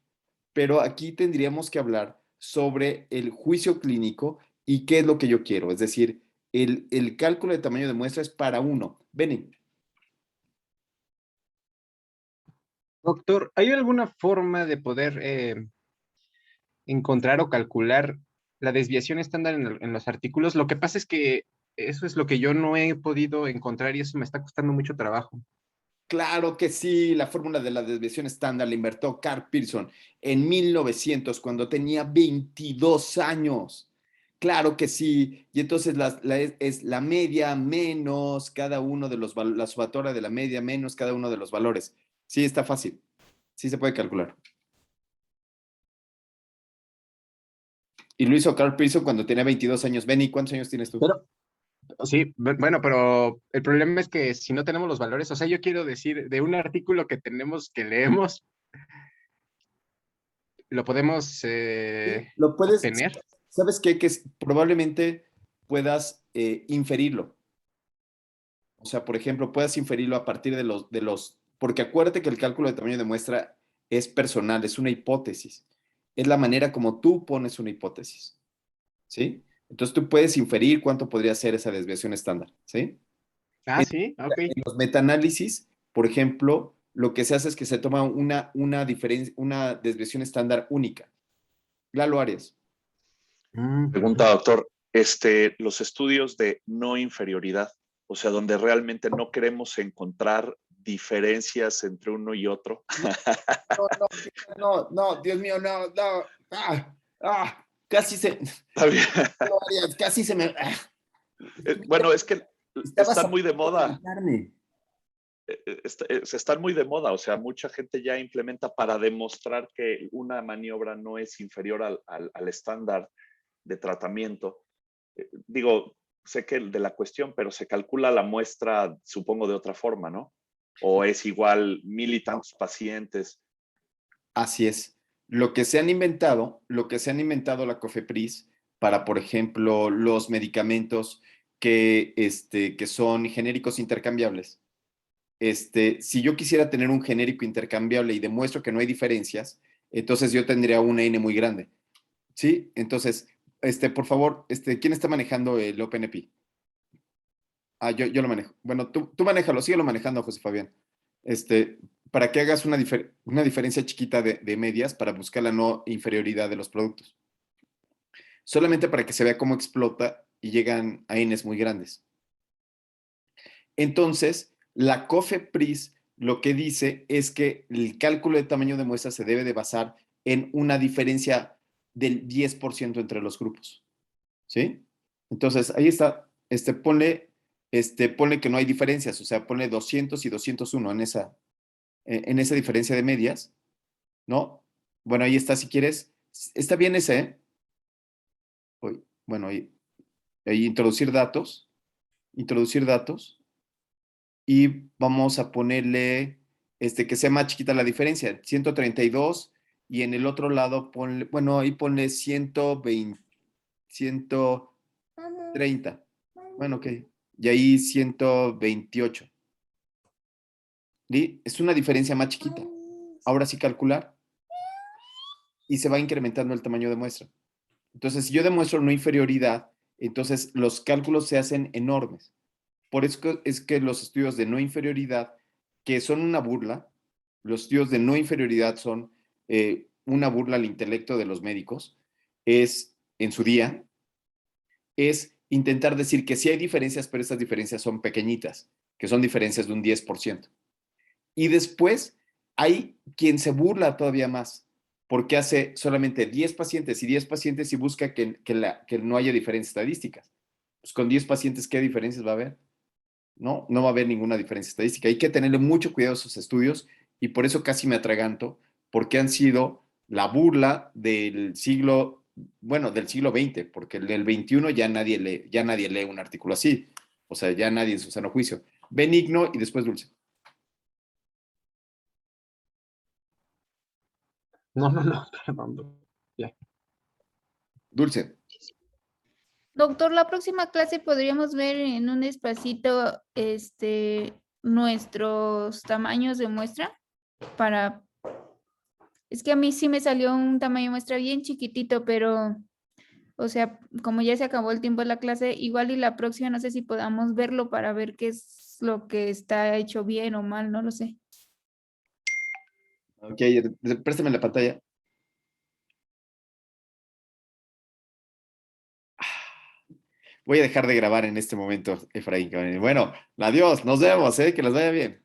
Pero aquí tendríamos que hablar sobre el juicio clínico y qué es lo que yo quiero. Es decir, el cálculo de tamaño de muestra es para uno. Beni. Doctor, ¿hay alguna forma de poder encontrar o calcular la desviación estándar en los artículos? Lo que pasa es que eso es lo que yo no he podido encontrar y eso me está costando mucho trabajo. Claro que sí, la fórmula de la desviación estándar la inventó Carl Pearson en 1900, cuando tenía 22 años. Claro que sí. Y entonces es la media menos cada uno de los valores, la sumatoria de la media menos cada uno de los valores. Sí, está fácil. Sí se puede calcular. Y lo hizo Carl Pearson cuando tenía 22 años. Benny, ¿cuántos años tienes tú? Sí, bueno, pero el problema es que si no tenemos los valores, o sea, yo quiero decir, de un artículo que leemos, lo podemos lo puedes tener. ¿Sabes qué? Que probablemente puedas inferirlo. O sea, por ejemplo, puedas inferirlo a partir de porque acuérdate que el cálculo de tamaño de muestra es personal, es una hipótesis. Es la manera como tú pones una hipótesis. ¿Sí? Entonces tú puedes inferir cuánto podría ser esa desviación estándar. ¿Sí? Sí, ok. En los metaanálisis, por ejemplo, lo que se hace es que se toma una desviación estándar única. Lalo Arias. Pregunta, doctor, los estudios de no inferioridad, o sea, donde realmente no queremos encontrar diferencias entre uno y otro. No, Dios mío, no. Casi se... Casi se me... Bueno, es que están muy de moda. Están muy de moda, o sea, mucha gente ya implementa para demostrar que una maniobra no es inferior al estándar de tratamiento. Digo, sé que de la cuestión, pero se calcula la muestra, supongo, de otra forma, ¿no? O es igual 1000 y tantos pacientes. Así es. Lo que se han inventado la COFEPRIS para, por ejemplo, los medicamentos que son genéricos intercambiables. Si yo quisiera tener un genérico intercambiable y demuestro que no hay diferencias, entonces yo tendría una N muy grande. ¿Sí? Entonces, por favor, ¿quién está manejando el OpenAPI? Yo lo manejo. Bueno, tú manéjalo, síguelo manejando, José Fabián. Para que hagas una diferencia chiquita de medias para buscar la no inferioridad de los productos. Solamente para que se vea cómo explota y llegan a Ns muy grandes. Entonces, la COFEPRIS lo que dice es que el cálculo de tamaño de muestra se debe de basar en una diferencia del 10% entre los grupos. ¿Sí? Entonces, ahí está. Ponle que no hay diferencias, o sea, ponle 200 y 201 en esa diferencia de medias, ¿no? Bueno, ahí está, si quieres. Está bien ese, ¿eh? Bueno, ahí introducir datos, y vamos a ponerle que sea más chiquita la diferencia, 132, y en el otro lado ponle, bueno, ahí ponle 120, 130. Bueno, ok. Y ahí 128. ¿Sí? Es una diferencia más chiquita. Ahora sí calcular. Y se va incrementando el tamaño de muestra. Entonces, si yo demuestro no inferioridad, entonces los cálculos se hacen enormes. Por eso es que los estudios de no inferioridad, que son una burla, los estudios de no inferioridad son una burla al intelecto de los médicos, en su día, es intentar decir que sí hay diferencias, pero estas diferencias son pequeñitas, que son diferencias de un 10%. Y después hay quien se burla todavía más, porque hace solamente 10 pacientes y 10 pacientes y busca que no haya diferencias estadísticas. Pues con 10 pacientes, ¿qué diferencias va a haber? No va a haber ninguna diferencia estadística. Hay que tenerle mucho cuidado a esos estudios y por eso casi me atraganto, porque han sido la burla del siglo XX, porque en el XXI ya nadie lee un artículo así. O sea, ya nadie en su sano juicio. Benigno y después Dulce. No, perdón. Ya. Dulce. Doctor, la próxima clase podríamos ver en un espacito nuestros tamaños de muestra para... Es que a mí sí me salió un tamaño de muestra bien chiquitito, pero, o sea, como ya se acabó el tiempo de la clase, igual y la próxima no sé si podamos verlo para ver qué es lo que está hecho bien o mal, no lo sé. Ok, préstame la pantalla. Voy a dejar de grabar en este momento, Efraín. Bueno, adiós, nos vemos, que les vaya bien.